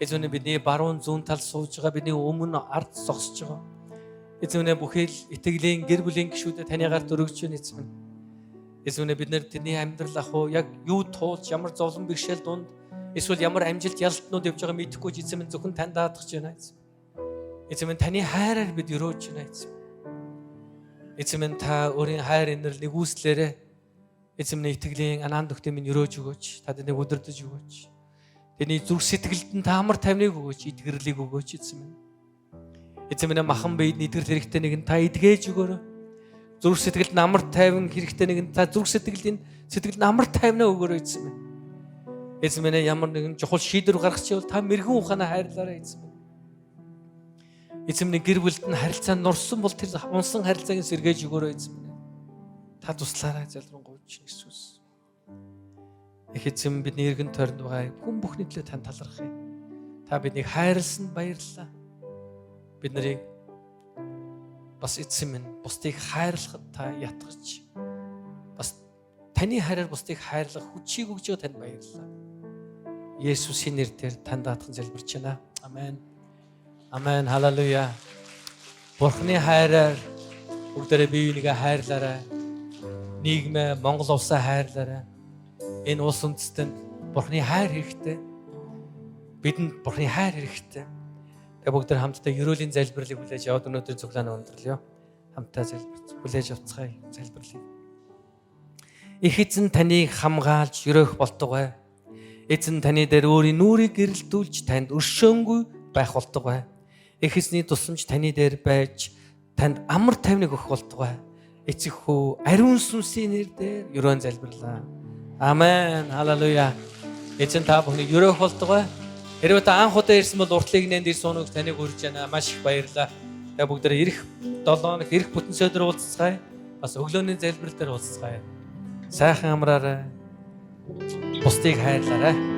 Speaker 1: Эзэн бидний баруун зүүн тал сууж байгаа, бидний өмнө ард зогсож байгаа. Эзэн бүхэл итгэлийн гэр бүлийн гишүүдэд таны гарт өргөж байна эзэн минь. Эзэн бид нар тэдний амьдрал ах уу яг юу туулж ямар зовлон бэрхшээл дунд эсвэл ямар амжилт ялалтнууд явж байгаа мэдэхгүй эзэн минь зөвхөн тань даатгах гэж байна эзэн. Эзэн минь таны хайраар бид өрөөж байна эзэн. Эзэн минь та өөрийн хайр инэрл нэгүслээрээ эзэн минь итгэлийн анаан дөхтэй минь өрөөж өгөөч. Та тэнийг удирдах өгөөч. Тэний зүрх сэтгэлд нь та амар тайвныг өгөөч, итгэрлийг өгөөч эзэн минь. Эзэн минь махан биед итгэл хэрэгтэй нэг нь та эдгээж өгөөрэй. Зүрх сэтгэлд нь амар тайван хэрэгтэй нэг нь та зүрх сэтгэлд амар тайвнаа өгөөрэй эзэн минь. Эзэн минь ямар нэгэн чухал шийдвэр гаргачихвал та мэрэгэн ухаанаа хайрлаарай эзэн минь. Эзэн минь гэр бүлд нь харилцаа нурсан бол тэр унсан харилцааг сэргээж өгөөрэй эзэн минь. Та туслаарай залбирanгуйч Иесус. Их эзэн бидний эргэн тойронд байгаа хүн бүхний төлөө тань талархъя. Та биднийг хайрлсан баярлалаа. Бид нарыг бас эзэн минь бусдыг хайрлахад та ятгаж бас таны хайраар бусдыг хайрлах хүчийг өгж байгаа танд баярлалаа. Есүсийн нэрээр танд даатхан залбирч байна. Амен. Амен. Халелуя. Бурхны хайраар бүгдээрээ бие бинийгээ хайрлаарай. Нийгмээ, Монгол улсаа хайрлаарай. Энэ улс үндэстэнд Бурхны хайр хэрэгтэй. Бидэнд Бурхны хайр хэрэгтэй. Тэгээ бүгд хамтдаа ерөөлийн залбирлыг хүлээж аваад өнөөдөр цуглааны өндөрлөё. Хамтдаа залбирч хүлээж авцгаая залбирлыг. Их эзэн таныг хамгаалж өрөөх болтугай. Эзэн таны дээр өөрийн нүрийг гэрэлтүүлж танд өршөөнгүй байх болтугай. Их эзний тусламж таны дээр байж танд амар тайвныг өгөх болтугай. Эцэг хүү ариун сүнсийн нэрээр ерөөн залбирлаа. Амен. Халелуя. Эзэн та бүхнийг өрөөх болтугай. Хэрвээ та анх удаа ирсэн бол уртлыг нэн дээр суунаг таныг урьж байна. Маш их баярлалаа. Тэгээ бүгдээ ирэх 7 хоног ирэх бүтэн сөдөр уулзцгаая. Бас өглөөний залбирал дээр уулзцгаая. Сайхан амраарай. Бусдыг хайрлаарай.